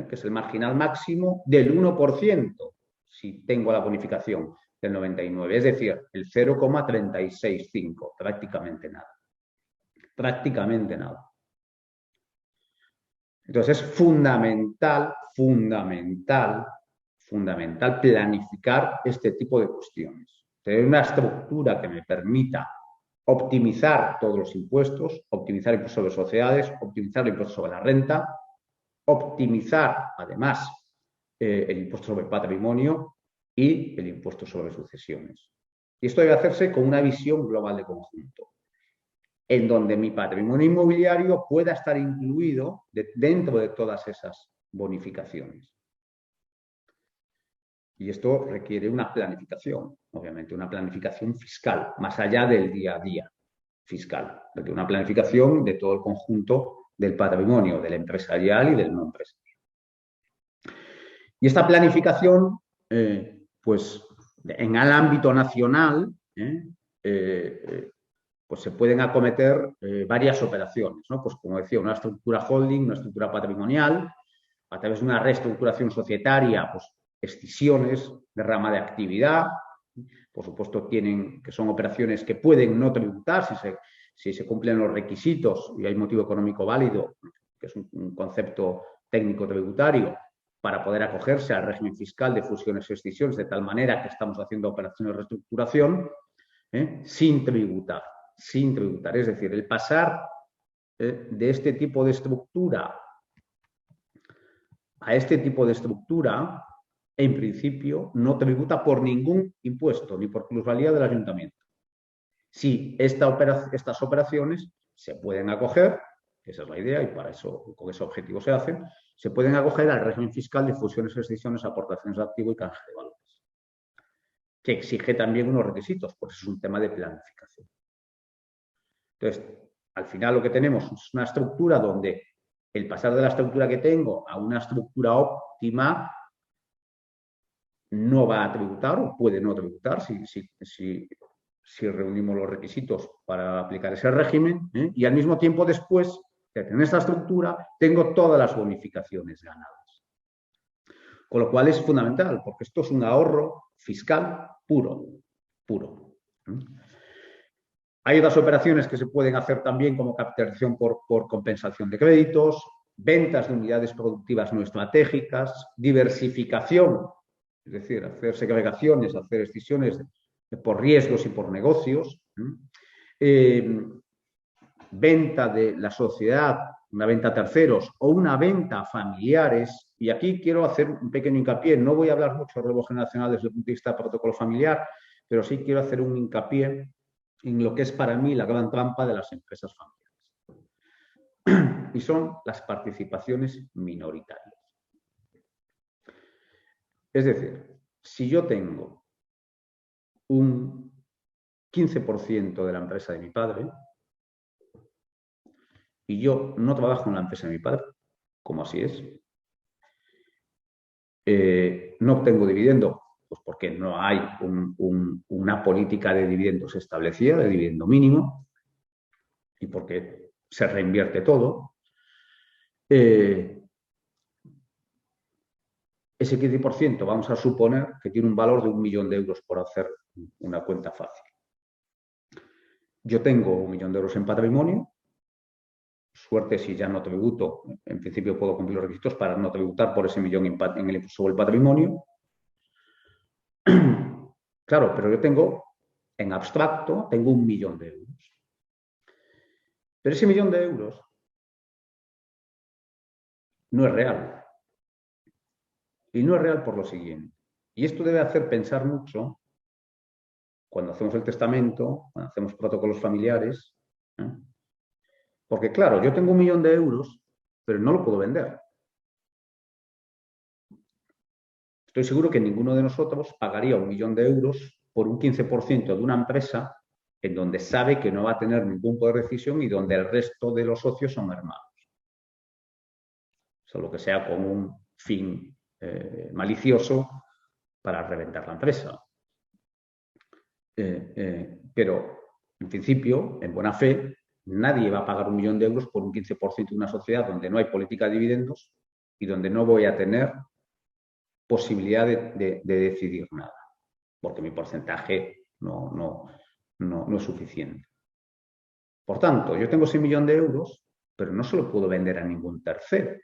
que es el marginal máximo, del 1%, si tengo la bonificación del 99%, es decir, el 0,365%, prácticamente nada. Prácticamente nada. Entonces es fundamental planificar este tipo de cuestiones. Tener una estructura que me permita optimizar todos los impuestos, optimizar el impuesto sobre sociedades, optimizar el impuesto sobre la renta, optimizar además el impuesto sobre patrimonio y el impuesto sobre sucesiones. Y esto debe hacerse con una visión global de conjunto, en donde mi patrimonio inmobiliario pueda estar incluido dentro de todas esas bonificaciones. Y esto requiere una planificación, obviamente, una planificación fiscal, más allá del día a día fiscal, requiere una planificación de todo el conjunto del patrimonio, del empresarial y del no empresarial. Y esta planificación, pues en el ámbito nacional, pues se pueden acometer varias operaciones, ¿no? Pues como decía, una estructura holding, una estructura patrimonial, a través de una reestructuración societaria, pues escisiones de rama de actividad, por supuesto que son operaciones que pueden no tributar si se cumplen los requisitos y hay motivo económico válido, que es un concepto técnico tributario, para poder acogerse al régimen fiscal de fusiones y escisiones, de tal manera que estamos haciendo operaciones de reestructuración sin tributar. Es decir, el pasar de este tipo de estructura a este tipo de estructura, en principio, no tributa por ningún impuesto, ni por plusvalía del ayuntamiento. Si estas operaciones se pueden acoger, esa es la idea y para eso, con ese objetivo se hacen, se pueden acoger al régimen fiscal de fusiones, escisiones, aportaciones de activo y canje de valores, que exige también unos requisitos, pues es un tema de planificación. Entonces, al final lo que tenemos es una estructura donde el pasar de la estructura que tengo a una estructura óptima no va a tributar o puede no tributar si reunimos los requisitos para aplicar ese régimen, y al mismo tiempo después de tener esta estructura tengo todas las bonificaciones ganadas. Con lo cual es fundamental, porque esto es un ahorro fiscal puro. Hay otras operaciones que se pueden hacer también, como capitalización por compensación de créditos, ventas de unidades productivas no estratégicas, diversificación, es decir, hacer segregaciones, hacer escisiones por riesgos y por negocios, venta de la sociedad, una venta a terceros o una venta a familiares. Y aquí quiero hacer un pequeño hincapié. No voy a hablar mucho de relevo generacional desde el punto de vista de protocolo familiar, pero sí quiero hacer un hincapié en lo que es para mí la gran trampa de las empresas familiares. Y son las participaciones minoritarias. Es decir, si yo tengo un 15% de la empresa de mi padre y yo no trabajo en la empresa de mi padre, como así es, no obtengo dividendo, pues porque no hay una política de dividendos establecida, de dividendo mínimo, y porque se reinvierte todo. Ese 15% vamos a suponer que tiene un valor de 1 millón de euros, por hacer una cuenta fácil. Yo tengo 1 millón de euros en patrimonio. Suerte si ya no tributo. En principio puedo cumplir los requisitos para no tributar por ese millón en el impuesto sobre el patrimonio. Claro, pero yo tengo, en abstracto, tengo 1 millón de euros. Pero ese 1 millón de euros no es real. Y no es real por lo siguiente. Y esto debe hacer pensar mucho cuando hacemos el testamento, cuando hacemos protocolos familiares. Porque claro, yo tengo 1 millón de euros, pero no lo puedo vender. Estoy seguro que ninguno de nosotros pagaría 1 millón de euros por un 15% de una empresa en donde sabe que no va a tener ningún poder de decisión y donde el resto de los socios son hermanos. salvo que sea con un fin malicioso para reventar la empresa. Pero, en principio, en buena fe, nadie va a pagar 1 millón de euros por un 15% de una sociedad donde no hay política de dividendos y donde no voy a tener posibilidad de decidir nada, porque mi porcentaje no es suficiente. Por tanto, yo tengo ese 1 millón de euros, pero no se lo puedo vender a ningún tercero.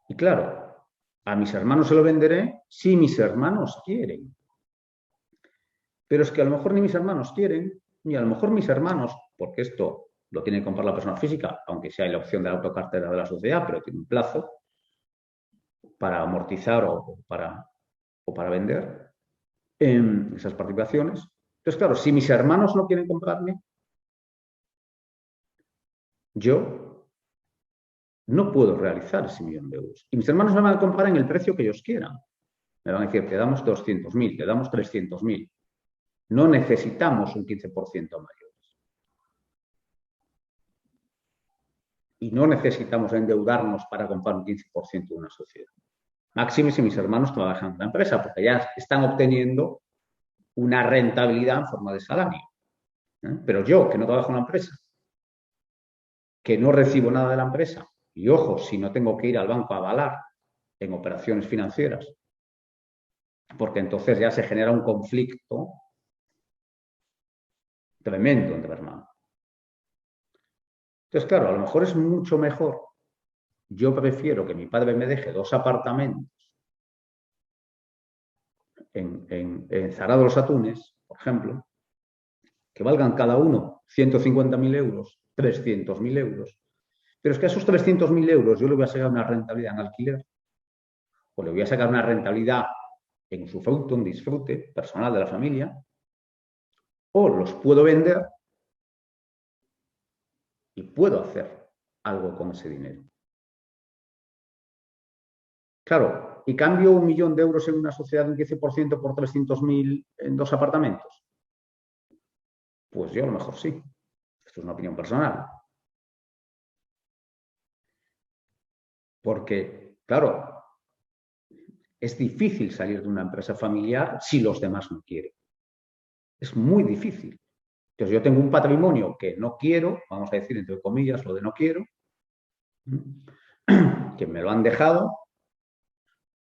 Y claro, a mis hermanos se lo venderé si mis hermanos quieren. Pero es que a lo mejor ni mis hermanos quieren, ni a lo mejor mis hermanos, porque esto lo tiene que comprar la persona física, aunque sea la opción de la autocartera de la sociedad, pero tiene un plazo para amortizar o para vender esas participaciones. Entonces, claro, si mis hermanos no quieren comprarme, yo no puedo realizar ese 1 millón de euros. Y mis hermanos me van a comprar en el precio que ellos quieran. Me van a decir, te damos 200.000, te damos 300.000. No necesitamos un 15% mayores. Y no necesitamos endeudarnos para comprar un 15% de una sociedad. Máxime si mis hermanos trabajan en la empresa, porque ya están obteniendo una rentabilidad en forma de salario. Pero yo, que no trabajo en la empresa, que no recibo nada de la empresa, y ojo, si no tengo que ir al banco a avalar en operaciones financieras, porque entonces ya se genera un conflicto tremendo entre hermanos. Entonces, claro, a lo mejor es mucho mejor. Yo prefiero que mi padre me deje 2 apartamentos en Zara de los Atunes, por ejemplo, que valgan cada uno 150.000 euros, 300.000 euros. Pero es que a esos 300.000 euros yo le voy a sacar una rentabilidad en alquiler, o le voy a sacar una rentabilidad en usufructo, un disfrute personal de la familia, o los puedo vender y puedo hacer algo con ese dinero. Claro, y cambio 1 millón de euros en una sociedad de un 15% por 300.000 en 2 apartamentos. Pues yo a lo mejor sí. Esto es una opinión personal. Porque, claro, es difícil salir de una empresa familiar si los demás no quieren. Es muy difícil. Entonces yo tengo un patrimonio que no quiero, vamos a decir entre comillas lo de no quiero, que me lo han dejado,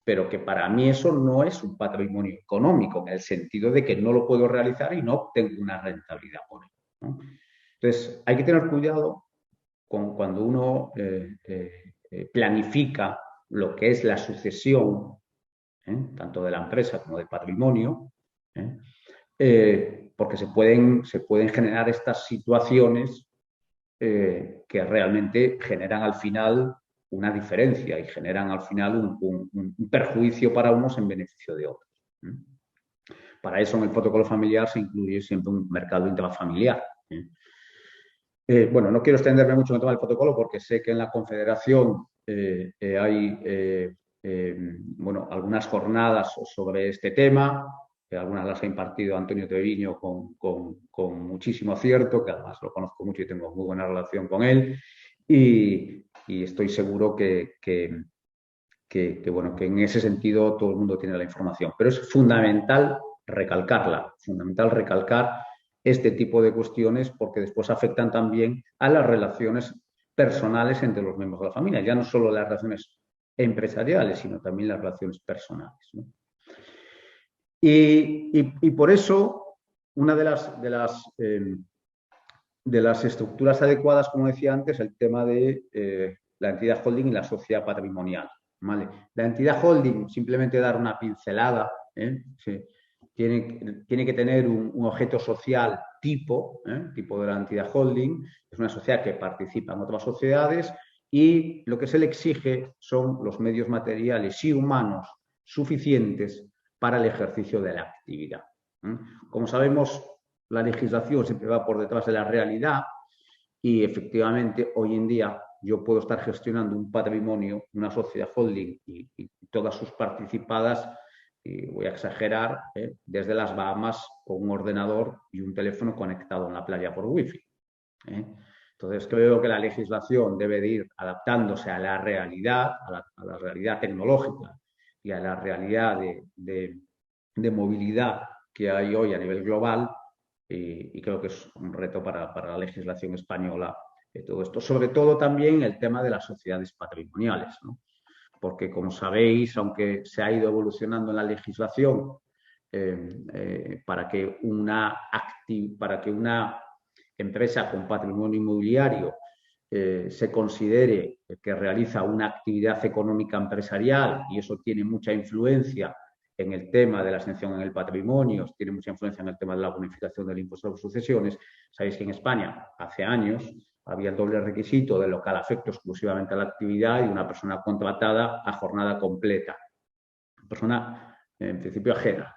pero que para mí eso no es un patrimonio económico, en el sentido de que no lo puedo realizar y no obtengo una rentabilidad por ello, ¿no? Entonces, hay que tener cuidado cuando uno planifica lo que es la sucesión, tanto de la empresa como del patrimonio, porque se pueden generar estas situaciones que realmente generan al final una diferencia y generan al final un perjuicio para unos en beneficio de otros. Para eso en el protocolo familiar se incluye siempre un mercado intrafamiliar. Bueno, no quiero extenderme mucho en el tema del protocolo porque sé que en la Confederación hay bueno, algunas jornadas sobre este tema, algunas las ha impartido Antonio Treviño con muchísimo acierto, que además lo conozco mucho y tengo muy buena relación con él, y estoy seguro que bueno, que en ese sentido todo el mundo tiene la información. Pero es fundamental recalcar este tipo de cuestiones porque después afectan también a las relaciones personales entre los miembros de la familia, ya no solo las relaciones empresariales, sino también las relaciones personales, ¿no? Y por eso, una de las estructuras adecuadas, como decía antes, el tema de la entidad holding y la sociedad patrimonial, ¿vale? La entidad holding, simplemente dar una pincelada, sí, tiene que tener un objeto social tipo de la entidad holding. Es una sociedad que participa en otras sociedades y lo que se le exige son los medios materiales y humanos suficientes para el ejercicio de la actividad. Como sabemos, la legislación siempre va por detrás de la realidad y efectivamente hoy en día yo puedo estar gestionando un patrimonio, una sociedad holding y todas sus participadas, y voy a exagerar, desde las Bahamas con un ordenador y un teléfono conectado en la playa por wifi. Entonces, creo que la legislación debe de ir adaptándose a la realidad, a la realidad tecnológica y a la realidad de movilidad que hay hoy a nivel global, y creo que es un reto para la legislación española todo esto. Sobre todo también el tema de las sociedades patrimoniales, ¿no? Porque, como sabéis, aunque se ha ido evolucionando en la legislación para que una empresa con patrimonio inmobiliario se considere que realiza una actividad económica empresarial, y eso tiene mucha influencia en el tema de la exención en el patrimonio, tiene mucha influencia en el tema de la bonificación del impuesto a las sucesiones. Sabéis que en España, hace años, había el doble requisito de local afecto exclusivamente a la actividad y una persona contratada a jornada completa. Persona, en principio, ajena.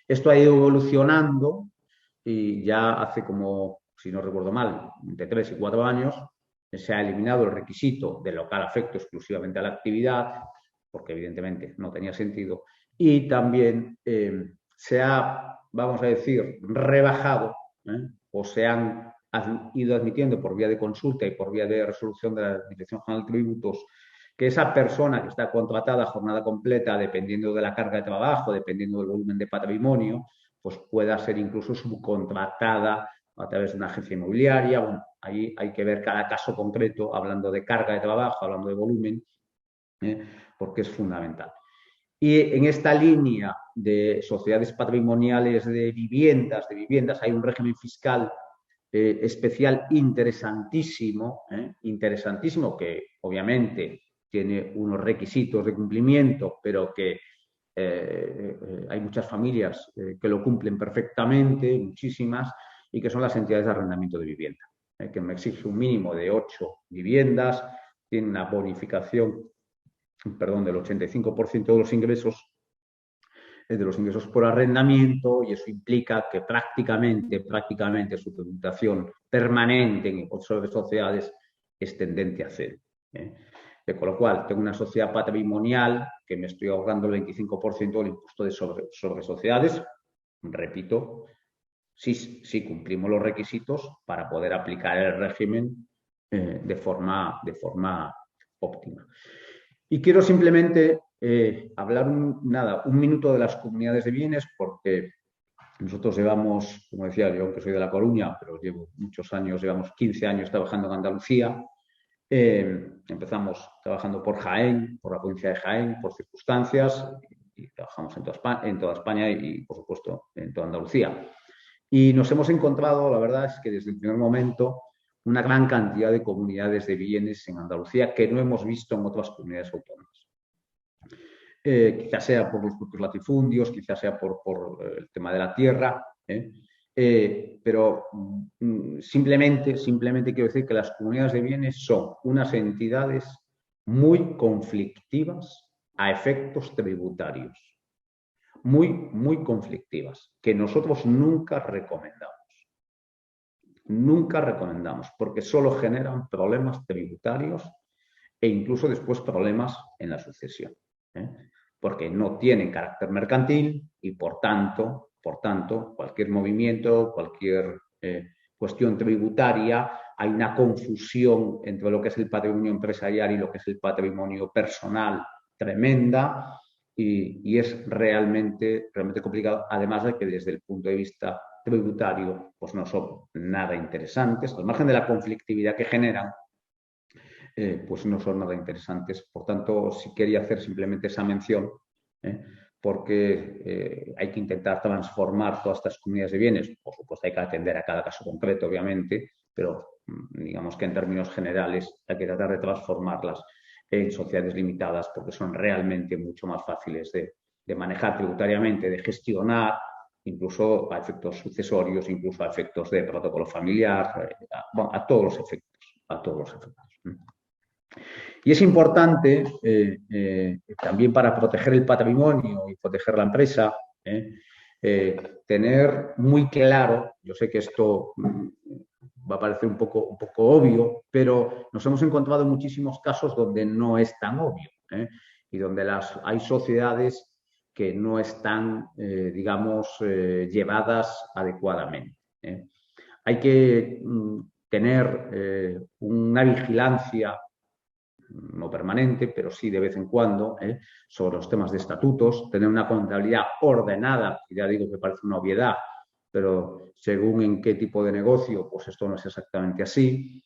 Esto ha ido evolucionando y ya hace como, si no recuerdo mal, entre 3 y 4 años, se ha eliminado el requisito de local afecto exclusivamente a la actividad, porque evidentemente no tenía sentido, y también se ha, vamos a decir, rebajado, o se han ido admitiendo por vía de consulta y por vía de resolución de la Dirección General de Tributos, que esa persona que está contratada a jornada completa, dependiendo de la carga de trabajo, dependiendo del volumen de patrimonio, pues pueda ser incluso subcontratada a través de una agencia inmobiliaria. Bueno, ahí hay que ver cada caso concreto, hablando de carga de trabajo, hablando de volumen, porque es fundamental. Y en esta línea de sociedades patrimoniales de viviendas, hay un régimen fiscal especial interesantísimo, que obviamente tiene unos requisitos de cumplimiento, pero que hay muchas familias que lo cumplen perfectamente, muchísimas, y que son las entidades de arrendamiento de vivienda, que me exige un mínimo de 8 viviendas, tiene una bonificación, perdón, del 85% de los ingresos por arrendamiento, y eso implica que prácticamente su tributación permanente en impuestos de sociedades es tendente a cero. Con lo cual, tengo una sociedad patrimonial que me estoy ahorrando el 25% del impuesto sobre sociedades. Repito, sí cumplimos los requisitos para poder aplicar el régimen de forma óptima. Y quiero simplemente hablar un minuto de las comunidades de bienes, porque nosotros llevamos, como decía yo, aunque soy de La Coruña, pero llevo muchos años, llevamos 15 años trabajando en Andalucía. Empezamos trabajando por Jaén, por la provincia de Jaén, por circunstancias, y trabajamos en toda España y, por supuesto, en toda Andalucía. Y nos hemos encontrado, la verdad es que desde el primer momento, una gran cantidad de comunidades de bienes en Andalucía que no hemos visto en otras comunidades autónomas. Quizás sea por los propios latifundios, quizás sea por el tema de la tierra, pero simplemente quiero decir que las comunidades de bienes son unas entidades muy conflictivas a efectos tributarios, muy conflictivas, que nosotros nunca recomendamos, porque solo generan problemas tributarios e incluso después problemas en la sucesión, porque no tienen carácter mercantil y, por tanto, cualquier movimiento, cualquier cuestión tributaria, hay una confusión entre lo que es el patrimonio empresarial y lo que es el patrimonio personal tremenda, y es realmente complicado, además de que desde el punto de vista tributario pues no son nada interesantes, al margen de la conflictividad que generan. Pues no son nada interesantes. Por tanto, sí quería hacer simplemente esa mención, porque hay que intentar transformar todas estas comunidades de bienes. Por supuesto, hay que atender a cada caso concreto, obviamente, pero digamos que en términos generales hay que tratar de transformarlas en sociedades limitadas, porque son realmente mucho más fáciles de manejar tributariamente, de gestionar, incluso a efectos sucesorios, incluso a efectos de protocolo familiar, a todos los efectos. Y es importante también, para proteger el patrimonio y proteger la empresa, tener muy claro, yo sé que esto va a parecer un poco obvio, pero nos hemos encontrado en muchísimos casos donde no es tan obvio, y donde hay sociedades que no están, digamos, llevadas adecuadamente. Hay que tener una vigilancia, no permanente, pero sí de vez en cuando, sobre los temas de estatutos, tener una contabilidad ordenada, ya digo que parece una obviedad, pero según en qué tipo de negocio, pues esto no es exactamente así,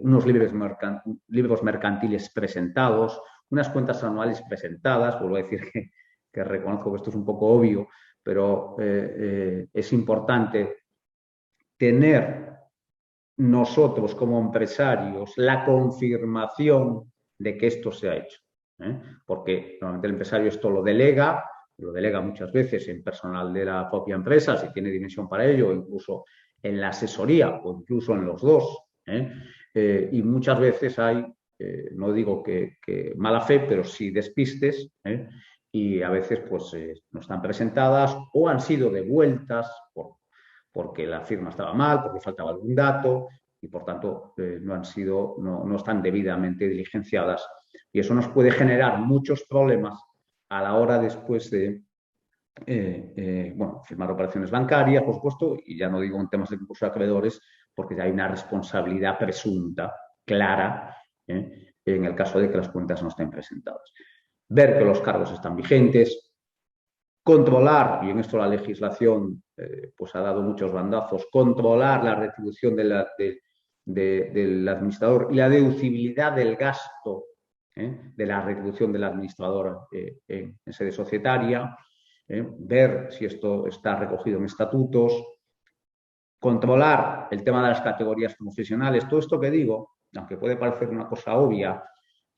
unos libros mercantiles presentados, unas cuentas anuales presentadas, vuelvo a decir que reconozco que esto es un poco obvio, pero es importante tener nosotros como empresarios la confirmación de que esto se ha hecho. Porque normalmente el empresario esto lo delega muchas veces en personal de la propia empresa, si tiene dimensión para ello, o incluso en la asesoría, o incluso en los dos. Y muchas veces hay, no digo que mala fe, pero sí despistes, y a veces pues no están presentadas o han sido devueltas porque la firma estaba mal, porque faltaba algún dato y por tanto no están debidamente diligenciadas. Y eso nos puede generar muchos problemas a la hora después de firmar operaciones bancarias, por supuesto, y ya no digo en temas de concurso de acreedores, porque ya hay una responsabilidad presunta, clara, en el caso de que las cuentas no estén presentadas. Ver que los cargos están vigentes, controlar, y en esto la legislación pues ha dado muchos bandazos, controlar la retribución del administrador y la deducibilidad del gasto de la retribución del administrador en sede societaria, ver si esto está recogido en estatutos, controlar el tema de las categorías profesionales. Todo esto que digo, aunque puede parecer una cosa obvia,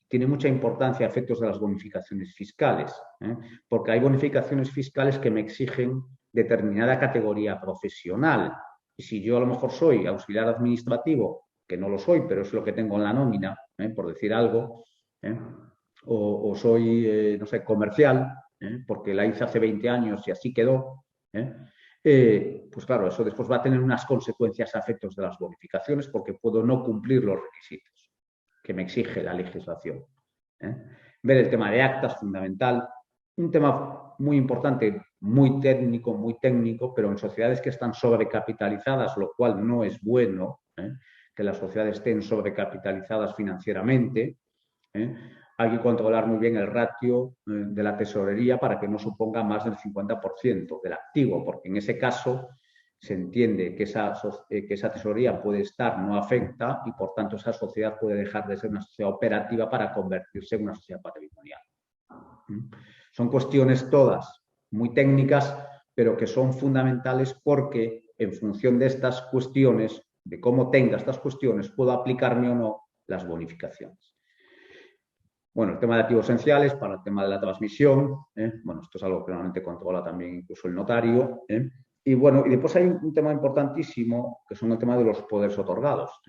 tiene mucha importancia a efectos de las bonificaciones fiscales, porque hay bonificaciones fiscales que me exigen determinada categoría profesional. Y si yo a lo mejor soy auxiliar administrativo, que no lo soy, pero es lo que tengo en la nómina, por decir algo, o soy, no sé, comercial, porque la hice hace 20 años y así quedó, pues claro, eso después va a tener unas consecuencias a efectos de las bonificaciones porque puedo no cumplir los requisitos que me exige la legislación. Ver el tema de actas, fundamental. Un tema muy importante, muy técnico, pero en sociedades que están sobrecapitalizadas, lo cual no es bueno, que las sociedades estén sobrecapitalizadas financieramente. Hay que controlar muy bien el ratio de la tesorería para que no suponga más del 50% del activo, porque en ese caso se entiende que esa tesorería puede estar no afecta y por tanto esa sociedad puede dejar de ser una sociedad operativa para convertirse en una sociedad patrimonial. Son cuestiones todas muy técnicas, pero que son fundamentales porque en función de estas cuestiones, de cómo tenga estas cuestiones, puedo aplicarme o no las bonificaciones. Bueno, el tema de activos esenciales para el tema de la transmisión. Bueno, esto es algo que normalmente controla también incluso el notario. Y bueno, y después hay un tema importantísimo que son el tema de los poderes otorgados.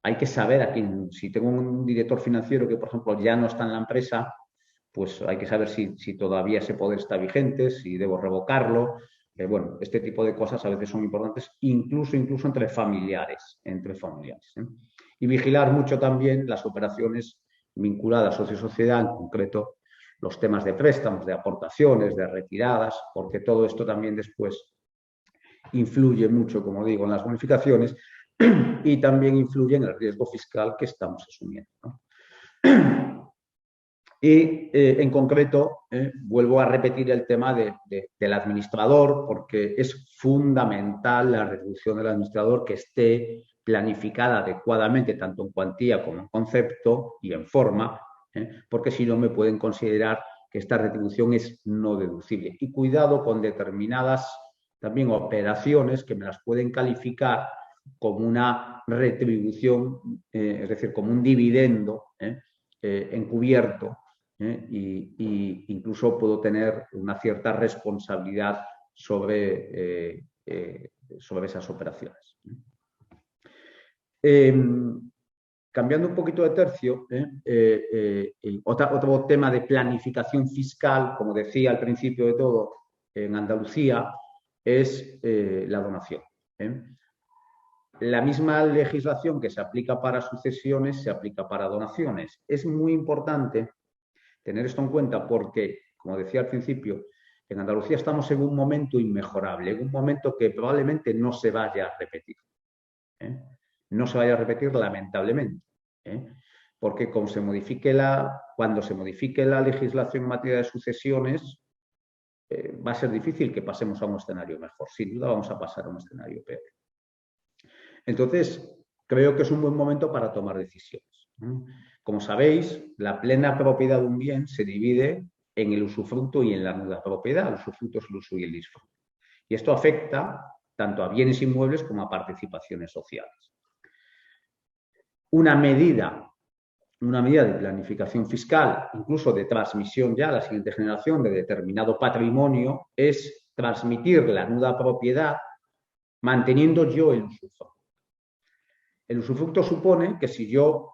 Hay que saber a quién, si tengo un director financiero que, por ejemplo, ya no está en la empresa, pues hay que saber si todavía ese poder está vigente, si debo revocarlo. Bueno, este tipo de cosas a veces son importantes, incluso entre familiares. Y vigilar mucho también las operaciones vinculadas a socio-sociedad, en concreto los temas de préstamos, de aportaciones, de retiradas, porque todo esto también después influye mucho, como digo, en las bonificaciones y también influye en el riesgo fiscal que estamos asumiendo, ¿no? Y en concreto, vuelvo a repetir el tema del administrador, porque es fundamental la retribución del administrador que esté planificada adecuadamente, tanto en cuantía como en concepto y en forma, porque si no me pueden considerar que esta retribución es no deducible. Y cuidado con determinadas también operaciones que me las pueden calificar como una retribución, es decir, como un dividendo encubierto, y incluso puedo tener una cierta responsabilidad sobre esas operaciones. Cambiando un poquito de tercio, otro tema de planificación fiscal, como decía al principio de todo, en Andalucía, es la donación. La misma legislación que se aplica para sucesiones se aplica para donaciones. Es muy importante tener esto en cuenta porque, como decía al principio, en Andalucía estamos en un momento inmejorable, en un momento que probablemente no se vaya a repetir. no se vaya a repetir lamentablemente, ¿eh? Porque cuando se modifique la legislación en materia de sucesiones, va a ser difícil que pasemos a un escenario mejor. Sin duda vamos a pasar a un escenario peor. Entonces, creo que es un buen momento para tomar decisiones. Como sabéis, la plena propiedad de un bien se divide en el usufructo y en la nuda propiedad. El usufructo es el uso y el disfrute. Y esto afecta tanto a bienes inmuebles como a participaciones sociales. Una medida de planificación fiscal, incluso de transmisión ya a la siguiente generación de determinado patrimonio, es transmitir la nuda propiedad manteniendo yo el usufructo. El usufructo supone que si yo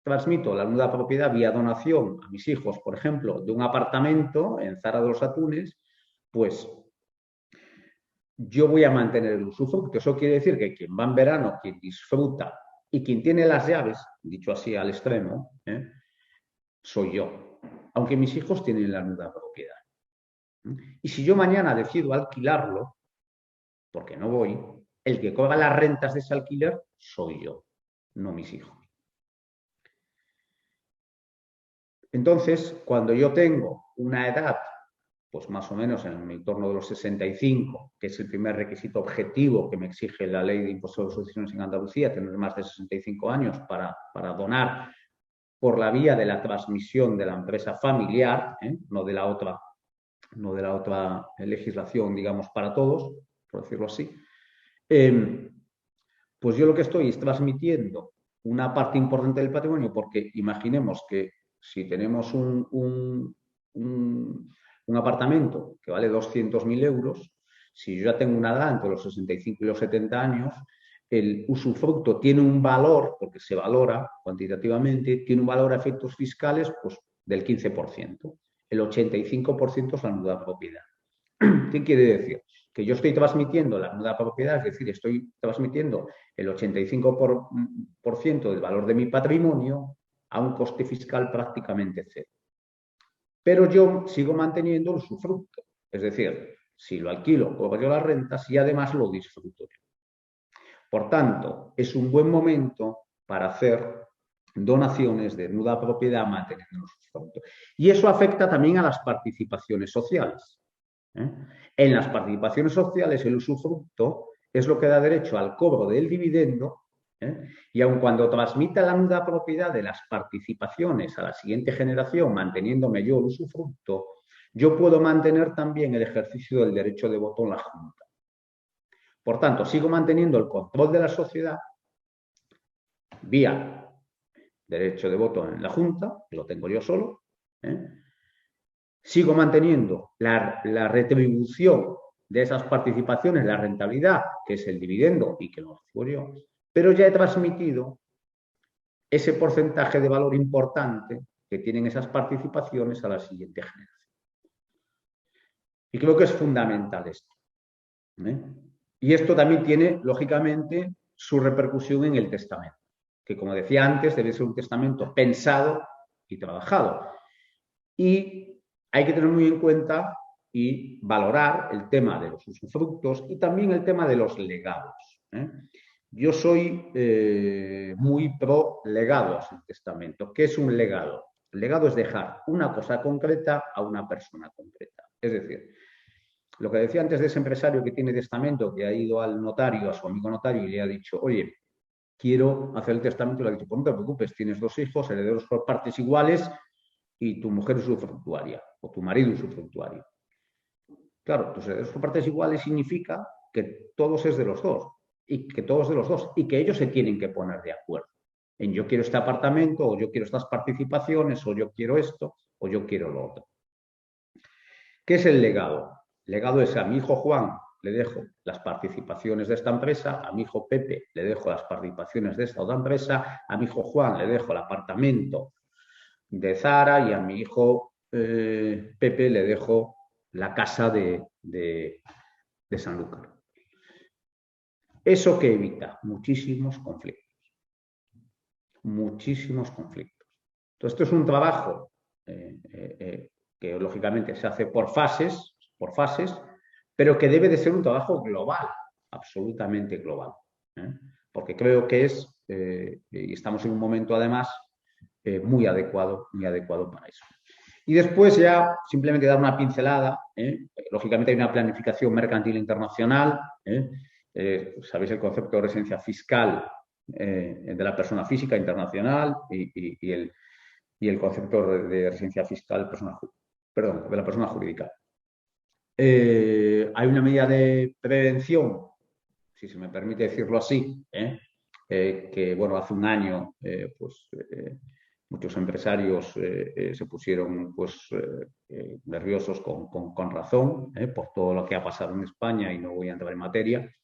transmito la nuda propiedad vía donación a mis hijos, por ejemplo, de un apartamento en Zara de los Atunes, pues yo voy a mantener el usufructo. Eso quiere decir que quien va en verano, quien disfruta y quien tiene las llaves, dicho así al extremo, soy yo, aunque mis hijos tienen la nuda propiedad. Y si yo mañana decido alquilarlo, porque no voy, el que cobra las rentas de ese alquiler soy yo, no mis hijos. Entonces, cuando yo tengo una edad, pues más o menos en el entorno de los 65, que es el primer requisito objetivo que me exige la ley de impuestos de sucesiones en Andalucía, tener más de 65 años para donar por la vía de la transmisión de la empresa familiar, no de la otra legislación, digamos, para todos, por decirlo así, pues yo lo que estoy es transmitiendo una parte importante del patrimonio, porque imaginemos que si tenemos un apartamento que vale 200.000 euros, si yo ya tengo una edad entre los 65 y los 70 años, el usufructo tiene un valor, porque se valora cuantitativamente, tiene un valor a efectos fiscales pues, del 15%. El 85% es la nuda propiedad. ¿Qué quiere decir? Que yo estoy transmitiendo la nuda propiedad, es decir, estoy transmitiendo el 85% del valor de mi patrimonio a un coste fiscal prácticamente cero. Pero yo sigo manteniendo el usufructo, es decir, si lo alquilo, cobro yo las rentas y además lo disfruto yo. Por tanto, es un buen momento para hacer donaciones de nuda propiedad manteniendo el usufructo. Y eso afecta también a las participaciones sociales. En las participaciones sociales, el usufructo es lo que da derecho al cobro del dividendo, y aun cuando transmita la nuda propiedad de las participaciones a la siguiente generación, manteniéndome yo el usufructo, yo puedo mantener también el ejercicio del derecho de voto en la Junta. Por tanto, sigo manteniendo el control de la sociedad vía derecho de voto en la Junta, que lo tengo yo solo, sigo manteniendo la retribución de esas participaciones, la rentabilidad, que es el dividendo y que lo recibo yo, pero ya he transmitido ese porcentaje de valor importante que tienen esas participaciones a la siguiente generación. Y creo que es fundamental esto. Y esto también tiene, lógicamente, su repercusión en el testamento, que como decía antes, debe ser un testamento pensado y trabajado. Y hay que tener muy en cuenta y valorar el tema de los usufructos y también el tema de los legados. Yo soy muy pro legados en testamento. ¿Qué es un legado? El legado es dejar una cosa concreta a una persona concreta. Es decir, lo que decía antes de ese empresario que tiene testamento, que ha ido al notario, a su amigo notario, y le ha dicho, oye, quiero hacer el testamento, y le ha dicho, pues no te preocupes, tienes 2 hijos, herederos por partes iguales, y tu mujer es usufructuaria, o tu marido es usufructuario. Claro, tus herederos por partes iguales significa que todos es de los dos, y que todos de los dos, y que ellos se tienen que poner de acuerdo en yo quiero este apartamento, o yo quiero estas participaciones, o yo quiero esto, o yo quiero lo otro. ¿Qué es el legado? El legado es a mi hijo Juan le dejo las participaciones de esta empresa, a mi hijo Pepe le dejo las participaciones de esta otra empresa, a mi hijo Juan le dejo el apartamento de Zara y a mi hijo Pepe le dejo la casa de Sanlúcar. ¿Eso qué evita? Muchísimos conflictos. Muchísimos conflictos. Entonces, esto es un trabajo que lógicamente se hace por fases, pero que debe de ser un trabajo global, absolutamente global. porque creo que y estamos en un momento además muy adecuado para eso. Y después ya simplemente dar una pincelada. Lógicamente hay una planificación mercantil internacional. Sabéis el concepto de residencia fiscal de la persona física internacional y el concepto de residencia fiscal de la persona jurídica. Hay una medida de prevención, si se me permite decirlo así, que bueno, hace un año muchos empresarios se pusieron nerviosos con razón por todo lo que ha pasado en España y no voy a entrar en materia.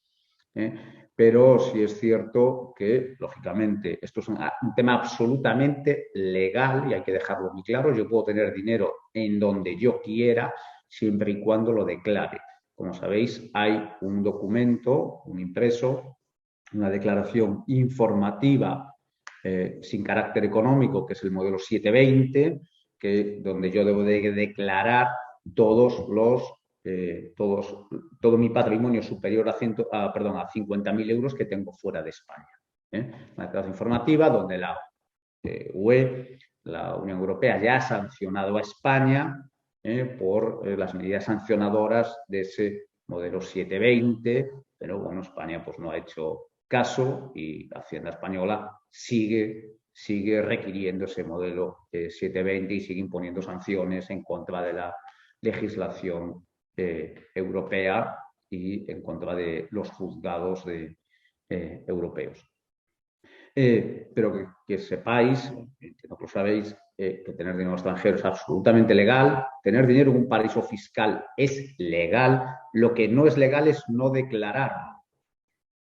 Pero sí es cierto que, lógicamente, esto es un tema absolutamente legal y hay que dejarlo muy claro. Yo puedo tener dinero en donde yo quiera, siempre y cuando lo declare. Como sabéis, hay un documento, un impreso, una declaración informativa sin carácter económico, que es el modelo 720, donde yo debo de declarar todo mi patrimonio superior a 50.000 euros que tengo fuera de España. Una declaración informativa donde la UE, la Unión Europea, ya ha sancionado a España por las medidas sancionadoras de ese modelo 720, pero bueno, España pues no ha hecho caso y Hacienda Española sigue requiriendo ese modelo 720 y sigue imponiendo sanciones en contra de la legislación europea y en contra de los juzgados europeos. Pero que sepáis, que no lo sabéis, que tener dinero extranjero es absolutamente legal. Tener dinero en un paraíso fiscal es legal. Lo que no es legal es no declararlo.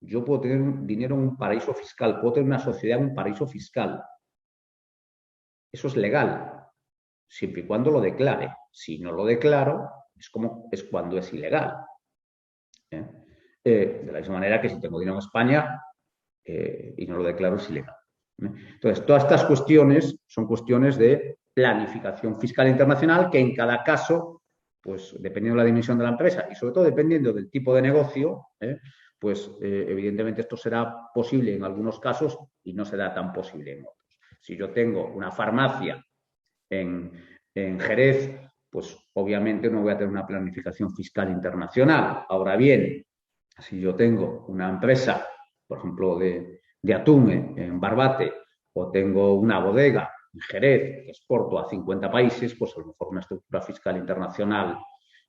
Yo puedo tener dinero en un paraíso fiscal, puedo tener una sociedad en un paraíso fiscal. Eso es legal, siempre y cuando lo declare. Si no lo declaro, es cuando es ilegal. De la misma manera que si tengo dinero en España y no lo declaro, es ilegal. Entonces, todas estas cuestiones son cuestiones de planificación fiscal internacional que en cada caso, pues dependiendo de la dimensión de la empresa y sobre todo dependiendo del tipo de negocio, evidentemente esto será posible en algunos casos y no será tan posible en otros. Si yo tengo una farmacia en Jerez, pues obviamente no voy a tener una planificación fiscal internacional. Ahora bien, si yo tengo una empresa, por ejemplo, de atún en Barbate, o tengo una bodega en Jerez que exporto a 50 países, pues a lo mejor una estructura fiscal internacional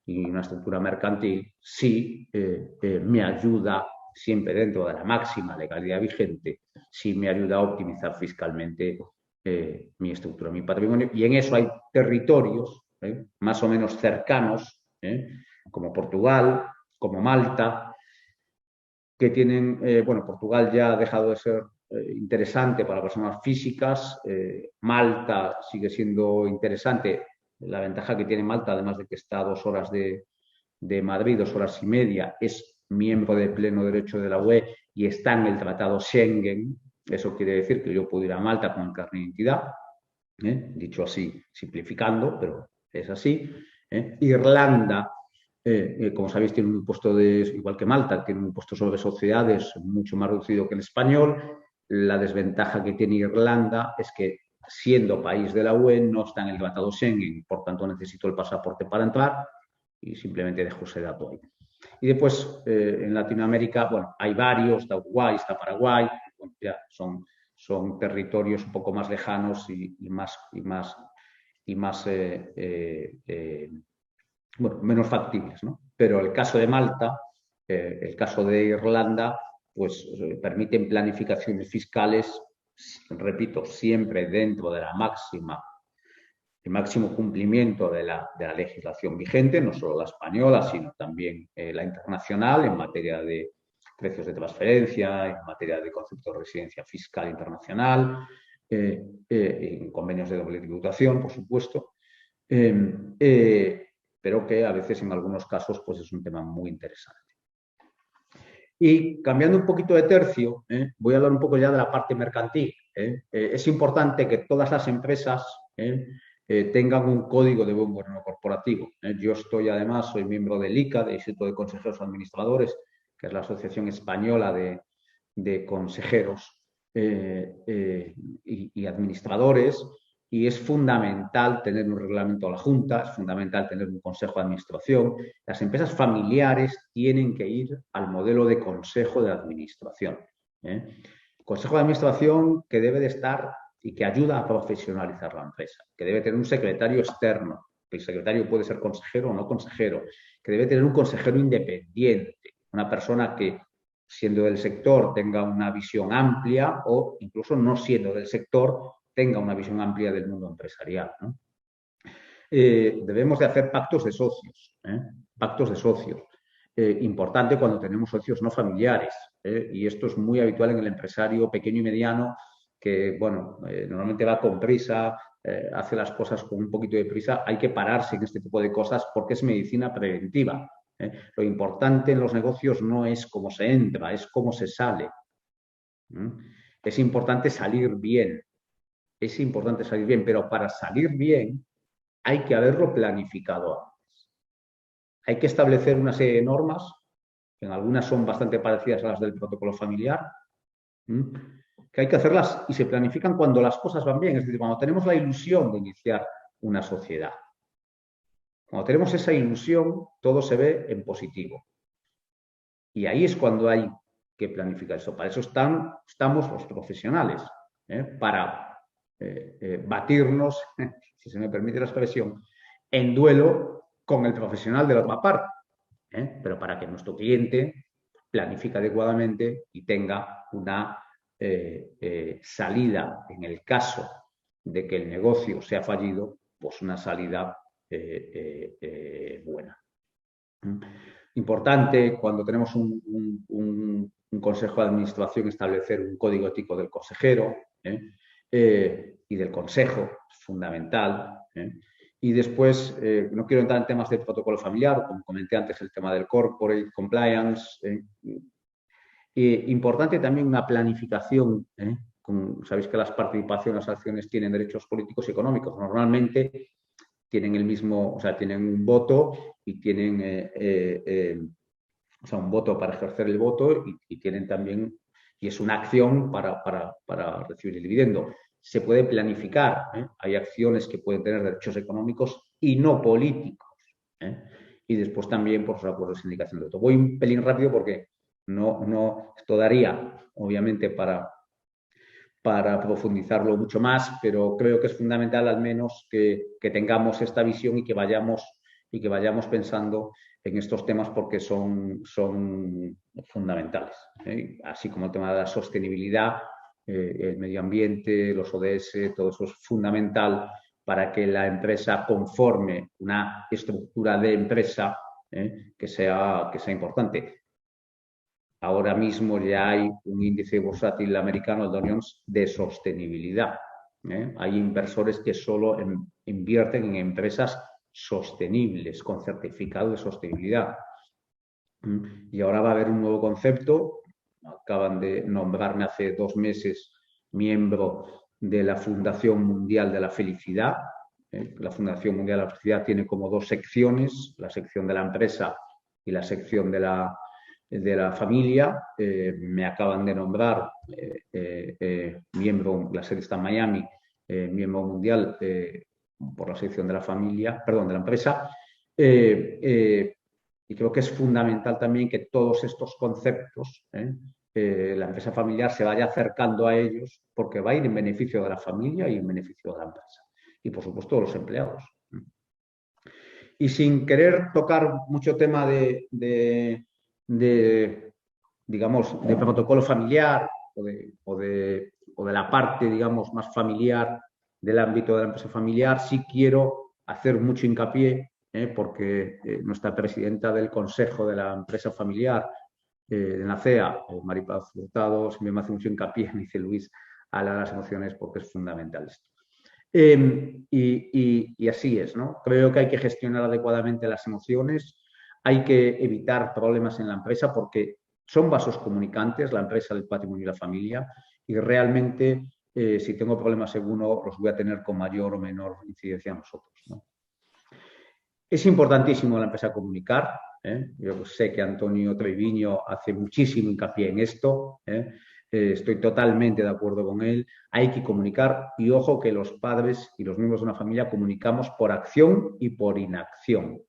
y una estructura mercantil sí me ayuda, siempre dentro de la máxima legalidad vigente, sí me ayuda a optimizar fiscalmente mi estructura, mi patrimonio. Y en eso hay territorios más o menos cercanos, como Portugal, como Malta, que tienen, Portugal ya ha dejado de ser interesante para personas físicas, Malta sigue siendo interesante. La ventaja que tiene Malta, además de que está a 2 horas de Madrid, 2 horas y media, es miembro de pleno derecho de la UE y está en el Tratado Schengen. Eso quiere decir que yo puedo ir a Malta con el carnet de identidad, dicho así, simplificando, pero es así. Irlanda, como sabéis, tiene un impuesto igual que Malta, tiene un impuesto sobre sociedades mucho más reducido que el español. La desventaja que tiene Irlanda es que, siendo país de la UE, no está en el Tratado Schengen, por tanto necesito el pasaporte para entrar y simplemente dejo ese dato ahí. Y después, en Latinoamérica, bueno, hay varios, está Uruguay, está Paraguay, bueno, ya son territorios un poco más lejanos y menos factibles, ¿no? Pero el caso de Malta, el caso de Irlanda, pues permiten planificaciones fiscales, repito, siempre dentro de el máximo cumplimiento de la legislación vigente, no solo la española, sino también la internacional en materia de precios de transferencia, en materia de concepto de residencia fiscal internacional, en convenios de doble tributación, por supuesto, pero que a veces en algunos casos pues es un tema muy interesante. Y cambiando un poquito de tercio, voy a hablar un poco ya de la parte mercantil. Es importante que todas las empresas tengan un código de buen gobierno corporativo. Yo soy miembro del ICA, del Instituto de Consejeros Administradores, que es la Asociación Española de de consejeros y administradores, y es fundamental tener un reglamento de la Junta, es fundamental tener un consejo de administración. Las empresas familiares tienen que ir al modelo de consejo de administración. Consejo de administración que debe de estar y que ayuda a profesionalizar la empresa, que debe tener un secretario externo, que el secretario puede ser consejero o no consejero, que debe tener un consejero independiente, una persona que, siendo del sector, tenga una visión amplia o incluso no siendo del sector, tenga una visión amplia del mundo empresarial, ¿no? Debemos de hacer pactos de socios, pactos de socios. Importante cuando tenemos socios no familiares, y esto es muy habitual en el empresario pequeño y mediano, que, bueno, normalmente va con prisa, hace las cosas con un poquito de prisa. Hay que pararse en este tipo de cosas porque es medicina preventiva. Lo importante en los negocios no es cómo se entra, es cómo se sale. Es importante salir bien. Es importante salir bien, pero para salir bien hay que haberlo planificado antes. Hay que establecer una serie de normas, que en algunas son bastante parecidas a las del protocolo familiar, que hay que hacerlas y se planifican cuando las cosas van bien, es decir, cuando tenemos la ilusión de iniciar una sociedad. Cuando tenemos esa ilusión, todo se ve en positivo. Y ahí es cuando hay que planificar eso. Para eso estamos los profesionales, para batirnos, si se me permite la expresión, en duelo con el profesional de la otra parte, pero para que nuestro cliente planifique adecuadamente y tenga una salida, en el caso de que el negocio sea fallido, pues una salida buena. Importante, cuando tenemos un consejo de administración, establecer un código ético del consejero y del consejo, es fundamental. Y después, no quiero entrar en temas de protocolo familiar, como comenté antes, el tema del corporate compliance. Importante también una planificación. Sabéis que las participaciones, las acciones tienen derechos políticos y económicos. Normalmente tienen el mismo, o sea, tienen un voto y tienen o sea, un voto para ejercer el voto y tienen también, y es una acción para recibir el dividendo. Se puede planificar, hay acciones que pueden tener derechos económicos y no políticos. Y después también por los acuerdos de sindicación de voto. Voy un pelín rápido porque esto daría, obviamente, para profundizarlo mucho más, pero creo que es fundamental al menos que tengamos esta visión y que vayamos pensando en estos temas porque son fundamentales, así como el tema de la sostenibilidad, el medio ambiente, los ODS, todo eso es fundamental para que la empresa conforme una estructura de empresa que sea importante. Ahora mismo ya hay un índice bursátil americano, el Dow Jones, de sostenibilidad. Hay inversores que solo invierten en empresas sostenibles, con certificado de sostenibilidad. Y ahora va a haber un nuevo concepto. Acaban de nombrarme hace 2 meses miembro de la Fundación Mundial de la Felicidad. La Fundación Mundial de la Felicidad tiene como 2 secciones, la sección de la empresa y la sección de la familia. Me acaban de nombrar miembro, la sede está en Miami, miembro mundial por la sección de la familia, perdón, de la empresa. Y creo que es fundamental también que todos estos conceptos, la empresa familiar se vaya acercando a ellos porque va a ir en beneficio de la familia y en beneficio de la empresa. Y, por supuesto, de los empleados. Y sin querer tocar mucho tema digamos, de protocolo familiar o de la parte, digamos, más familiar del ámbito de la empresa familiar, sí quiero hacer mucho hincapié, porque nuestra presidenta del Consejo de la Empresa Familiar de NACEA, Maripaz Hurtado, siempre me hace mucho hincapié, me dice Luis, a las emociones porque es fundamental esto. Y así es, ¿no? Creo que hay que gestionar adecuadamente las emociones, hay que evitar problemas en la empresa porque son vasos comunicantes, la empresa, el patrimonio y la familia, y realmente si tengo problemas en uno, los voy a tener con mayor o menor incidencia a nosotros, ¿no? Es importantísimo la empresa comunicar, Yo sé que Antonio Treviño hace muchísimo hincapié en esto. Estoy totalmente de acuerdo con él. Hay que comunicar y ojo que los padres y los miembros de una familia comunicamos por acción y por inacción.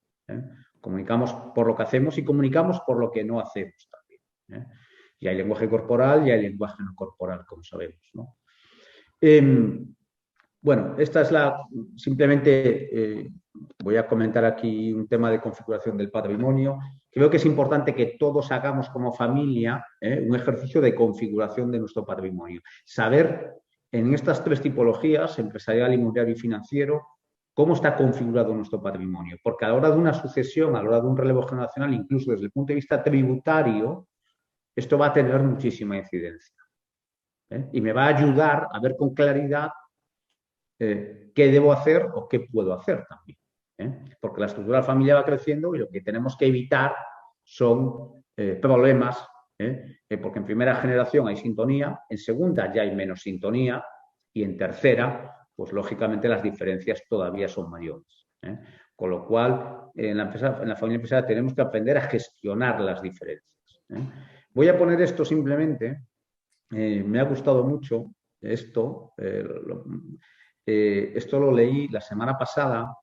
Comunicamos por lo que hacemos y comunicamos por lo que no hacemos también. Y hay lenguaje corporal y hay lenguaje no corporal, como sabemos, ¿no? Bueno, esta es simplemente voy a comentar aquí un tema de configuración del patrimonio. Creo que es importante que todos hagamos como familia un ejercicio de configuración de nuestro patrimonio. Saber en estas tres tipologías, empresarial, inmobiliario y financiero, cómo está configurado nuestro patrimonio. Porque a la hora de una sucesión, a la hora de un relevo generacional, incluso desde el punto de vista tributario, esto va a tener muchísima incidencia. Y me va a ayudar a ver con claridad qué debo hacer o qué puedo hacer también. Porque la estructura de la familia va creciendo y lo que tenemos que evitar son problemas, porque en primera generación hay sintonía, en segunda ya hay menos sintonía y en tercera, pues lógicamente las diferencias todavía son mayores. Con lo cual, en la familia empresarial tenemos que aprender a gestionar las diferencias. Voy a poner esto simplemente, me ha gustado mucho esto, esto lo leí la semana pasada,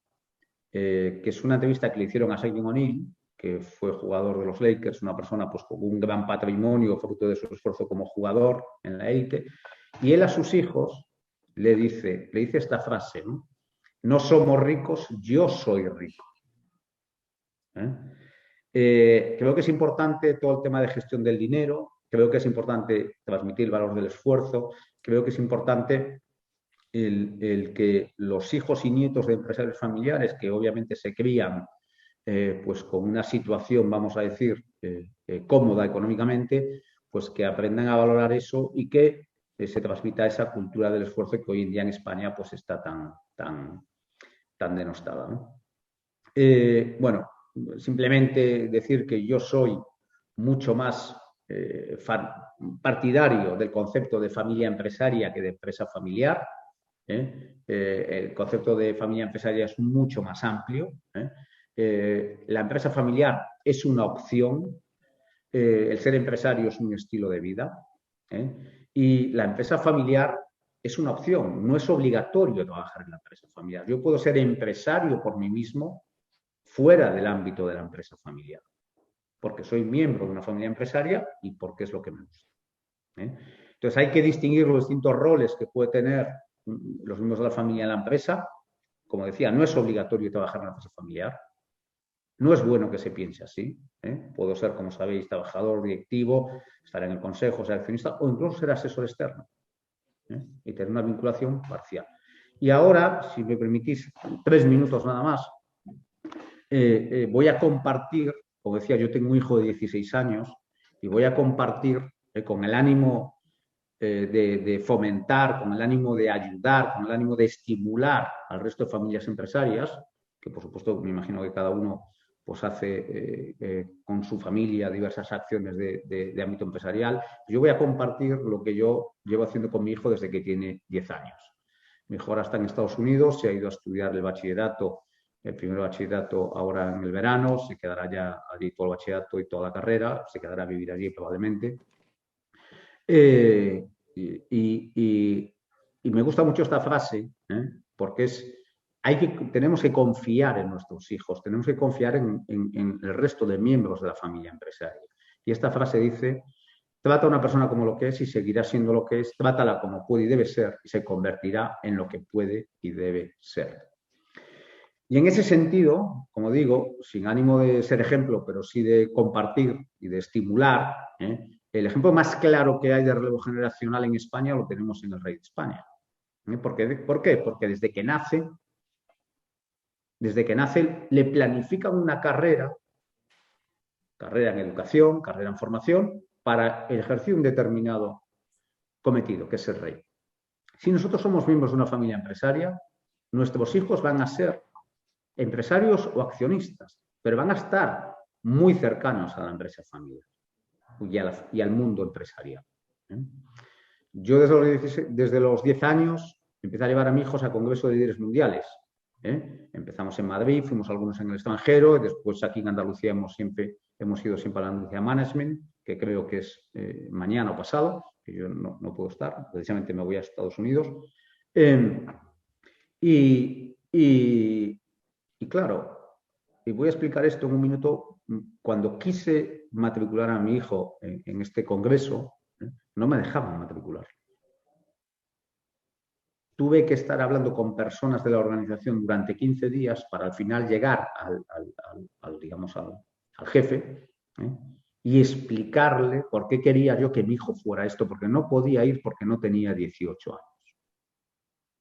que es una entrevista que le hicieron a Shaquille O'Neal, que fue jugador de los Lakers, una persona pues, con un gran patrimonio fruto de su esfuerzo como jugador en la élite, y él a sus hijos le dice esta frase, ¿no? No somos ricos, yo soy rico. Creo que es importante todo el tema de gestión del dinero, creo que es importante transmitir el valor del esfuerzo, creo que es importante el que los hijos y nietos de empresarios familiares, que obviamente se crían pues con una situación, vamos a decir, cómoda económicamente, pues que aprendan a valorar eso y que se transmita esa cultura del esfuerzo que hoy en día en España pues está tan denostada, ¿no? Bueno, simplemente decir que yo soy mucho más partidario del concepto de familia empresaria que de empresa familiar. El concepto de familia empresaria es mucho más amplio. La empresa familiar es una opción. El ser empresario es un estilo de vida. Y la empresa familiar es una opción. No es obligatorio trabajar en la empresa familiar. Yo puedo ser empresario por mí mismo fuera del ámbito de la empresa familiar, porque soy miembro de una familia empresaria y porque es lo que me gusta. Entonces hay que distinguir los distintos roles que puede tener los miembros de la familia en la empresa. Como decía, no es obligatorio trabajar en la empresa familiar. No es bueno que se piense así. Puedo ser, como sabéis, trabajador, directivo, estar en el consejo, ser accionista o incluso ser asesor externo y tener una vinculación parcial. Y ahora, si me permitís 3 minutos nada más, voy a compartir, como decía, yo tengo un hijo de 16 años y voy a compartir con el ánimo de fomentar, con el ánimo de ayudar, con el ánimo de estimular al resto de familias empresarias, que por supuesto me imagino que cada uno pues hace con su familia diversas acciones de ámbito empresarial. Yo voy a compartir lo que yo llevo haciendo con mi hijo desde que tiene 10 años. Mi hijo ahora está en Estados Unidos, se ha ido a estudiar el bachillerato, el primer bachillerato ahora en el verano, se quedará ya allí todo el bachillerato y toda la carrera, se quedará a vivir allí probablemente. Y me gusta mucho esta frase, porque tenemos que confiar en nuestros hijos, tenemos que confiar en el resto de miembros de la familia empresaria. Y esta frase dice, trata a una persona como lo que es y seguirá siendo lo que es, trátala como puede y debe ser y se convertirá en lo que puede y debe ser. Y en ese sentido, como digo, sin ánimo de ser ejemplo, pero sí de compartir y de estimular, el ejemplo más claro que hay de relevo generacional en España lo tenemos en el rey de España. ¿Por qué? Porque desde que nace le planifican una carrera en educación, carrera en formación, para ejercer un determinado cometido, que es ser rey. Si nosotros somos miembros de una familia empresaria, nuestros hijos van a ser empresarios o accionistas, pero van a estar muy cercanos a la empresa familiar y al mundo empresarial. Yo desde los 10 años empecé a llevar a mis hijos a congresos de líderes mundiales. Empezamos en Madrid, fuimos algunos en el extranjero, después aquí en Andalucía hemos ido siempre a la Andalucía Management, que creo que es mañana o pasado, que yo no puedo estar, precisamente me voy a Estados Unidos. Y claro, y voy a explicar esto en un minuto. Cuando quise matricular a mi hijo en este congreso, no me dejaban matricular. Tuve que estar hablando con personas de la organización durante 15 días para al final llegar al jefe y explicarle por qué quería yo que mi hijo fuera esto, porque no podía ir porque no tenía 18 años.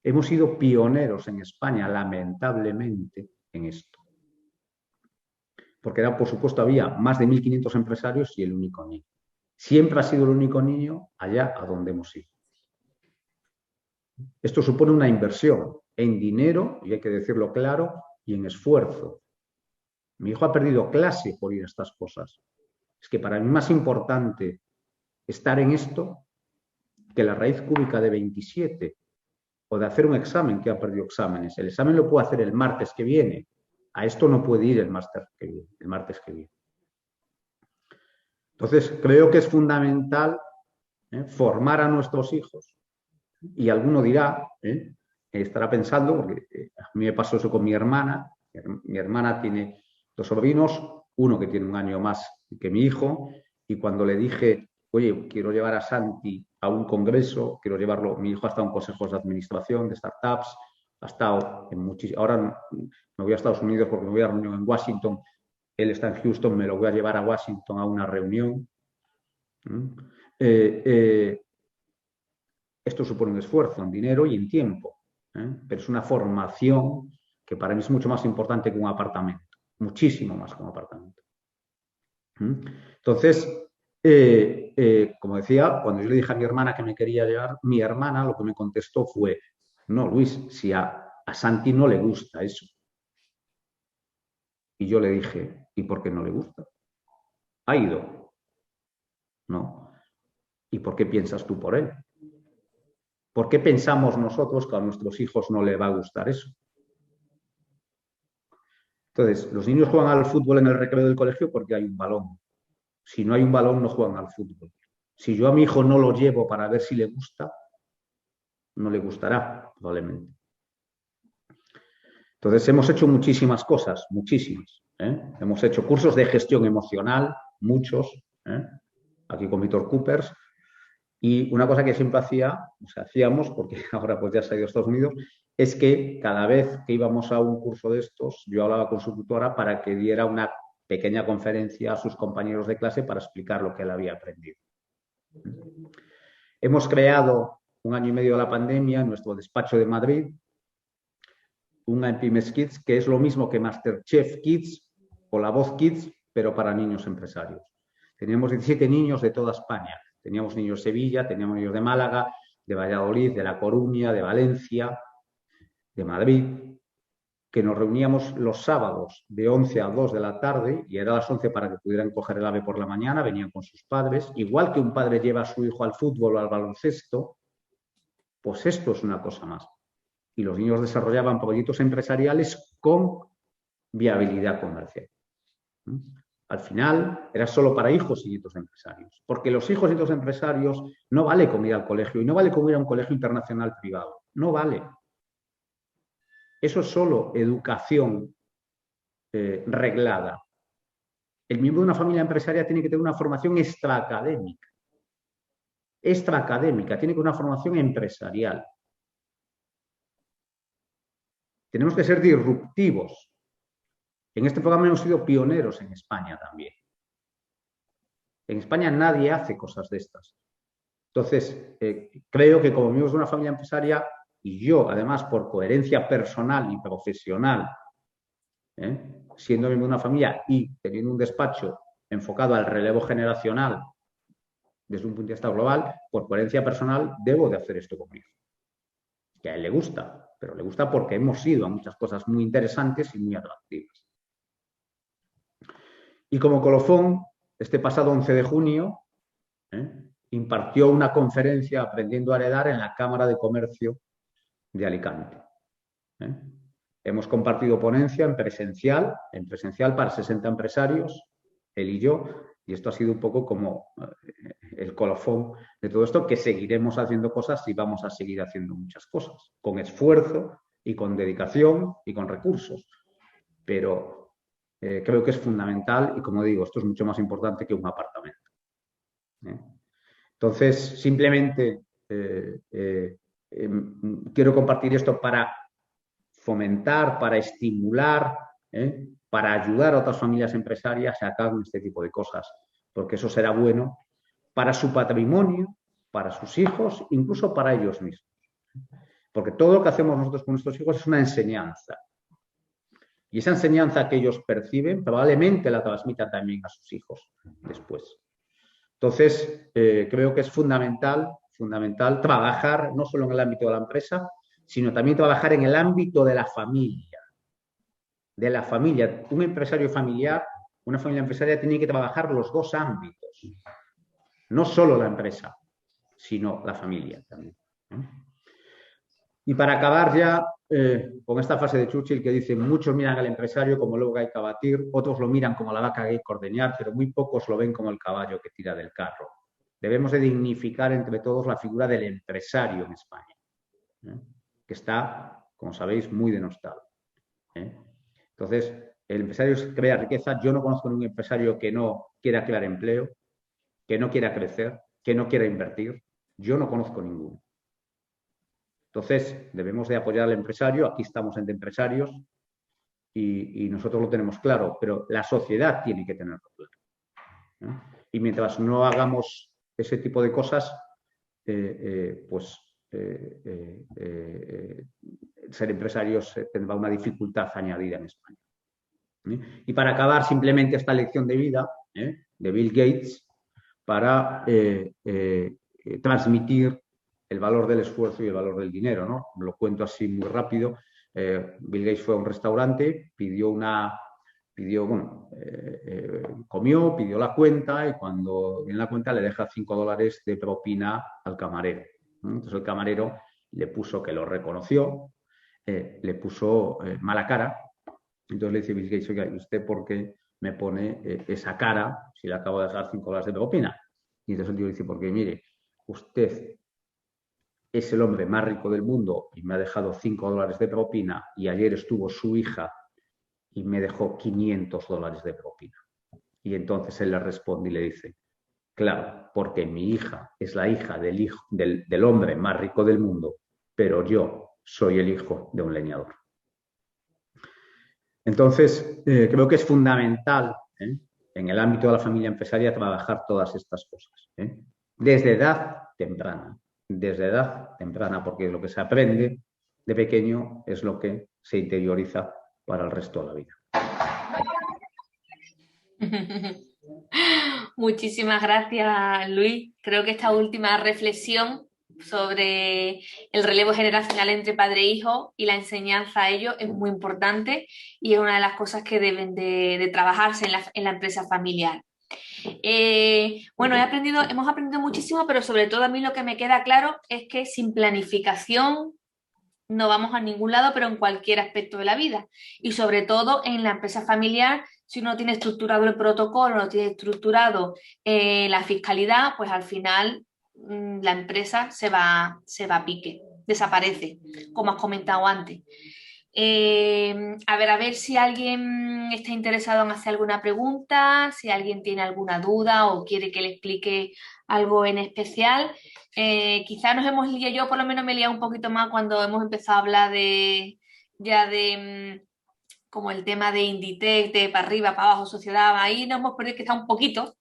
Hemos sido pioneros en España, lamentablemente, en esto. Porque por supuesto, había más de 1.500 empresarios y el único niño. Siempre ha sido el único niño allá a donde hemos ido. Esto supone una inversión en dinero, y hay que decirlo claro, y en esfuerzo. Mi hijo ha perdido clase por ir a estas cosas. Es que para mí es más importante estar en esto que la raíz cúbica de 27 o de hacer un examen que ha perdido exámenes. El examen lo puedo hacer el martes que viene. A esto no puede ir el martes que viene. Entonces, creo que es fundamental formar a nuestros hijos. Y alguno dirá, estará pensando, porque a mí me pasó eso con mi hermana. Mi hermana tiene 2 sobrinos, uno que tiene 1 año más que mi hijo, y cuando le dije, oye, quiero llevar a Santi a un congreso, quiero llevarlo, mi hijo ha estado en consejos de administración, de startups, ha estado en muchísimos, ahora me voy a Estados Unidos porque me voy a una reunión en Washington, él está en Houston, me lo voy a llevar a Washington a una reunión. Esto supone un esfuerzo en dinero y en tiempo, pero es una formación que para mí es mucho más importante que un apartamento, muchísimo más que un apartamento. Entonces, como decía, cuando yo le dije a mi hermana que me quería llevar, mi hermana lo que me contestó fue, no, Luis, si a Santi no le gusta eso. Y yo le dije, ¿y por qué no le gusta? ¿Ha ido? No. ¿Y por qué piensas tú por él? ¿Por qué pensamos nosotros que a nuestros hijos no le va a gustar eso? Entonces, los niños juegan al fútbol en el recreo del colegio porque hay un balón. Si no hay un balón, no juegan al fútbol. Si yo a mi hijo no lo llevo para ver si le gusta, no le gustará, probablemente. Entonces, hemos hecho muchísimas cosas, muchísimas. Hemos hecho cursos de gestión emocional, muchos, aquí con Víctor Coopers. Y una cosa que siempre hacíamos, porque ahora pues ya se ha ido a Estados Unidos, es que cada vez que íbamos a un curso de estos, yo hablaba con su tutora para que diera una pequeña conferencia a sus compañeros de clase para explicar lo que él había aprendido. Hemos creado 1 año y medio de la pandemia en nuestro despacho de Madrid, una Pymes Kids, que es lo mismo que Masterchef Kids o La Voz Kids, pero para niños empresarios. Teníamos 17 niños de toda España. Teníamos niños de Sevilla, teníamos niños de Málaga, de Valladolid, de La Coruña, de Valencia, de Madrid, que nos reuníamos los sábados de 11 a 2 de la tarde, y era a las 11 para que pudieran coger el AVE por la mañana, venían con sus padres. Igual que un padre lleva a su hijo al fútbol o al baloncesto, pues esto es una cosa más. Y los niños desarrollaban proyectos empresariales con viabilidad comercial. Al final era solo para hijos y nietos de empresarios, porque los hijos y nietos de empresarios no vale como ir al colegio, y no vale como ir a un colegio internacional privado, no vale. Eso es solo educación reglada. El miembro de una familia empresaria tiene que tener una formación extraacadémica, tiene que tener una formación empresarial. Tenemos que ser disruptivos. En este programa hemos sido pioneros en España también. En España nadie hace cosas de estas. Entonces, creo que como miembros de una familia empresaria, y yo, además, por coherencia personal y profesional, siendo miembro de una familia y teniendo un despacho enfocado al relevo generacional desde un punto de vista global, por coherencia personal, debo de hacer esto conmigo. Que a él le gusta, pero le gusta porque hemos ido a muchas cosas muy interesantes y muy atractivas. Y como colofón, este pasado 11 de junio, impartió una conferencia Aprendiendo a Heredar en la Cámara de Comercio de Alicante. Hemos compartido ponencia en presencial para 60 empresarios, él y yo, y esto ha sido un poco como el colofón de todo esto, que seguiremos haciendo cosas y vamos a seguir haciendo muchas cosas, con esfuerzo y con dedicación y con recursos. Pero creo que es fundamental y, como digo, esto es mucho más importante que un apartamento. Entonces, simplemente quiero compartir esto para fomentar, para estimular, para ayudar a otras familias empresarias a que hagan este tipo de cosas, porque eso será bueno para su patrimonio, para sus hijos, incluso para ellos mismos. Porque todo lo que hacemos nosotros con nuestros hijos es una enseñanza. Y esa enseñanza que ellos perciben probablemente la transmitan también a sus hijos después. Entonces, creo que es fundamental trabajar no solo en el ámbito de la empresa, sino también trabajar en el ámbito de la familia. De la familia. Un empresario familiar, una familia empresaria tiene que trabajar los dos ámbitos. No solo la empresa, sino la familia también. Y para acabar ya con esta frase de Churchill que dice: muchos miran al empresario como luego hay que abatir, otros lo miran como la vaca que hay que ordeñar, pero muy pocos lo ven como el caballo que tira del carro. Debemos de dignificar entre todos la figura del empresario en España, que está, como sabéis, muy denostado. Entonces, el empresario crea riqueza. Yo no conozco ningún empresario que no quiera crear empleo, que no quiera crecer, que no quiera invertir. Yo no conozco ninguno. Entonces, debemos de apoyar al empresario. Aquí estamos entre empresarios y nosotros lo tenemos claro, pero la sociedad tiene que tenerlo claro. Y mientras no hagamos ese tipo de cosas, ser empresarios tendrá una dificultad añadida en España. Y para acabar, simplemente esta lección de vida de Bill Gates para transmitir el valor del esfuerzo y el valor del dinero, ¿no? Lo cuento así muy rápido. Bill Gates fue a un restaurante, comió, pidió la cuenta y cuando viene la cuenta le deja $5 de propina al camarero. Entonces el camarero le puso, que lo reconoció, le puso mala cara. Entonces le dice Bill Gates: oiga, ¿y usted por qué me pone esa cara si le acabo de dejar $5 de propina? Y entonces el tío dice: porque mire, usted es el hombre más rico del mundo y me ha dejado $5 de propina, y ayer estuvo su hija y me dejó $500 de propina. Y entonces él le responde y le dice: claro, porque mi hija es la hija del hombre más rico del mundo, pero yo soy el hijo de un leñador. Entonces, creo que es fundamental en el ámbito de la familia empresaria trabajar todas estas cosas, desde edad temprana, porque lo que se aprende de pequeño es lo que se interioriza para el resto de la vida. Muchísimas gracias, Luis. Creo que esta última reflexión sobre el relevo generacional entre padre e hijo y la enseñanza a ello es muy importante y es una de las cosas que deben de trabajarse en la empresa familiar. Bueno, hemos aprendido muchísimo, pero sobre todo a mí lo que me queda claro es que sin planificación no vamos a ningún lado, pero en cualquier aspecto de la vida. Y sobre todo en la empresa familiar, si uno tiene estructurado el protocolo, no tiene estructurado la fiscalidad, pues al final la empresa se va a pique, desaparece, como has comentado antes. A ver si alguien está interesado en hacer alguna pregunta, si alguien tiene alguna duda o quiere que le explique algo en especial. Quizás nos hemos liado, yo por lo menos me he liado un poquito más cuando hemos empezado a hablar como el tema de Inditex, de para arriba, para abajo, sociedad, ahí nos hemos perdido quizá un poquito,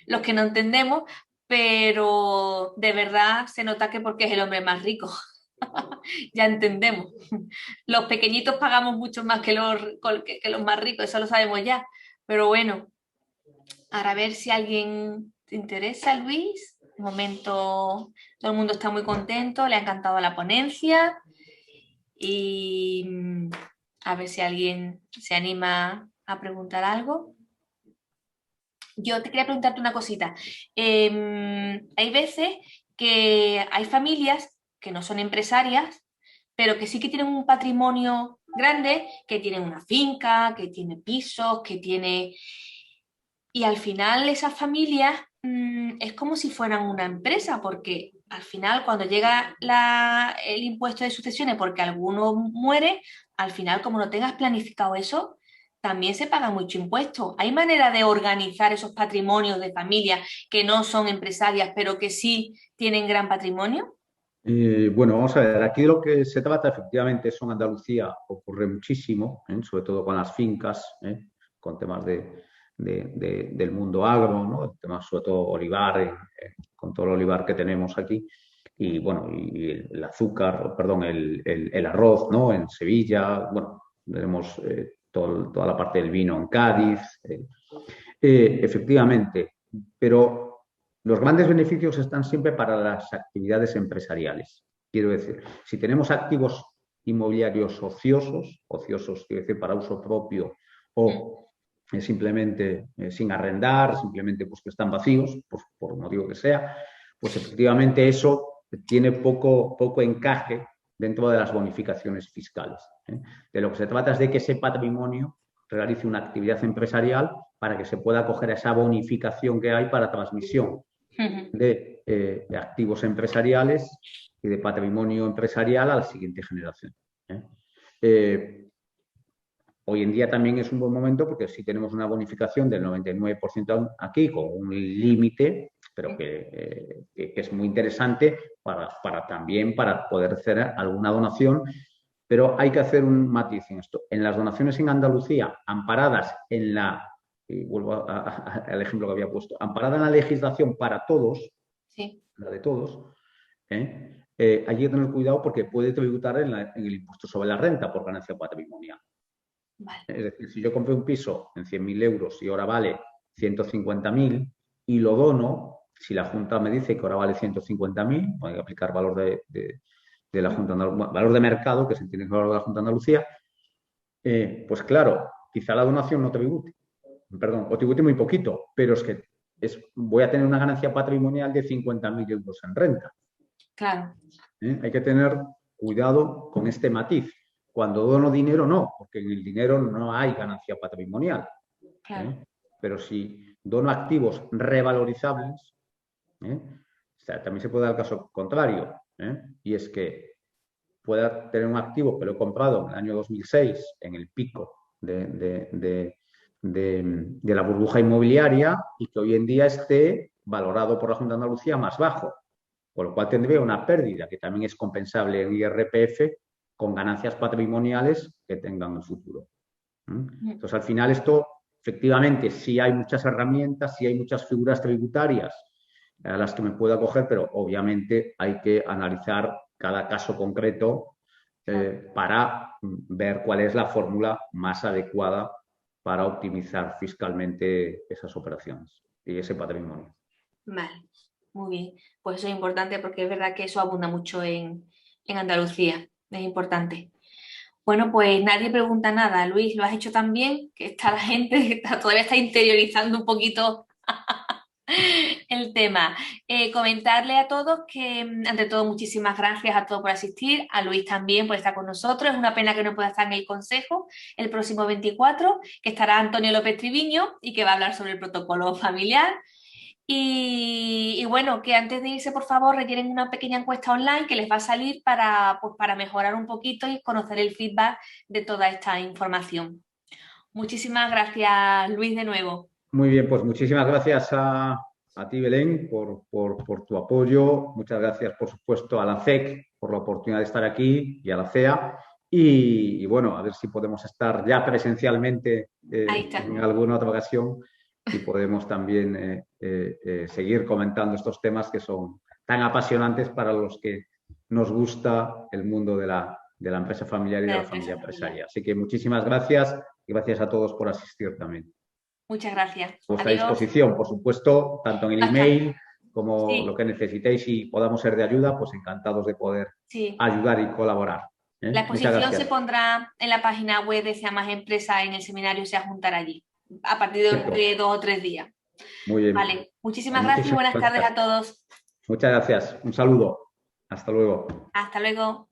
los que no entendemos, pero de verdad se nota que porque es el hombre más rico. Ya entendemos. Los pequeñitos pagamos mucho más que los más ricos, eso lo sabemos ya. Pero bueno, ahora a ver si a alguien te interesa, Luis. De momento todo el mundo está muy contento, le ha encantado la ponencia y a ver si alguien se anima a preguntar algo. Yo te quería preguntarte una cosita. Hay veces que hay familias que no son empresarias, pero que sí que tienen un patrimonio grande, que tienen una finca, que tiene pisos, que tiene... Y al final esas familias es como si fueran una empresa, porque al final cuando llega el impuesto de sucesiones porque alguno muere, al final como no tengas planificado eso, también se paga mucho impuesto. ¿Hay manera de organizar esos patrimonios de familias que no son empresarias, pero que sí tienen gran patrimonio? Bueno, vamos a ver, aquí de lo que se trata efectivamente, eso en Andalucía ocurre muchísimo, sobre todo con las fincas, con temas del mundo agro, ¿no? Temas sobre todo olivar, con todo el olivar que tenemos aquí, y bueno, y el azúcar, perdón, el arroz, ¿no? En Sevilla, bueno, tenemos toda la parte del vino en Cádiz, efectivamente, pero los grandes beneficios están siempre para las actividades empresariales. Quiero decir, si tenemos activos inmobiliarios ociosos quiero decir, para uso propio o simplemente sin arrendar, simplemente pues, que están vacíos, pues, por motivo que sea, pues efectivamente eso tiene poco encaje dentro de las bonificaciones fiscales. De lo que se trata es de que ese patrimonio realice una actividad empresarial para que se pueda acoger a esa bonificación que hay para transmisión de activos empresariales y de patrimonio empresarial a la siguiente generación. Hoy en día también es un buen momento porque si tenemos una bonificación del 99% aquí con un límite, pero que es muy interesante también para poder hacer alguna donación, pero hay que hacer un matiz en esto. En las donaciones en Andalucía, amparadas en la, y vuelvo al ejemplo que había puesto, amparada en la legislación para todos, Sí. la de todos, hay que tener cuidado porque puede tributar en el impuesto sobre la renta por ganancia patrimonial. Vale. Es decir, si yo compré un piso en 100.000 euros y ahora vale 150.000 y lo dono, si la Junta me dice que ahora vale 150.000, hay que aplicar valor de la Junta valor de mercado, que se entiende que es el valor de la Junta de Andalucía, pues claro, quizá la donación no tribute, perdón, o tribute muy poquito, pero es que voy a tener una ganancia patrimonial de 50.000 euros en renta. Claro. Hay que tener cuidado con este matiz. Cuando dono dinero, no, porque en el dinero no hay ganancia patrimonial. Claro. Pero si dono activos revalorizables, o sea, también se puede dar el caso contrario, y es que pueda tener un activo que lo he comprado en el año 2006, en el pico de la burbuja inmobiliaria, y que hoy en día esté valorado por la Junta de Andalucía más bajo, con lo cual tendría una pérdida que también es compensable en IRPF con ganancias patrimoniales que tengan en el futuro. Entonces, al final esto, efectivamente, sí hay muchas herramientas, sí hay muchas figuras tributarias a las que me puedo acoger, pero obviamente hay que analizar cada caso concreto para ver cuál es la fórmula más adecuada para optimizar fiscalmente esas operaciones y ese patrimonio. Vale, muy bien. Pues eso es importante porque es verdad que eso abunda mucho en Andalucía. Es importante. Bueno, pues nadie pregunta nada. Luis, lo has hecho tan bien que está la gente que todavía está interiorizando un poquito el tema. Comentarle a todos que, ante todo, muchísimas gracias a todos por asistir, a Luis también por estar con nosotros. Es una pena que no pueda estar en el consejo el próximo 24, que estará Antonio López Triviño y que va a hablar sobre el protocolo familiar. Y bueno, que antes de irse, por favor, retiren una pequeña encuesta online que les va a salir pues, para mejorar un poquito y conocer el feedback de toda esta información. Muchísimas gracias, Luis, de nuevo. Muy bien, pues muchísimas gracias a ti, Belén, por tu apoyo. Muchas gracias, por supuesto, a la CEC por la oportunidad de estar aquí y a la CEA. Y bueno, a ver si podemos estar ya presencialmente en alguna otra ocasión y podemos también seguir comentando estos temas que son tan apasionantes para los que nos gusta el mundo de la empresa familiar y de la familia empresaria. Así que muchísimas gracias y gracias a todos por asistir también. Muchas gracias. A vuestra disposición, por supuesto, tanto en el email como sí. lo que necesitéis y podamos ser de ayuda, pues encantados de poder ayudar y colaborar. La exposición se pondrá en la página web de Sea Más Empresa, en el seminario se juntará allí, a partir de 2 o 3 días. Muy bien. Vale, muchísimas gracias y buenas tardes a todos. Muchas gracias. Un saludo. Hasta luego. Hasta luego.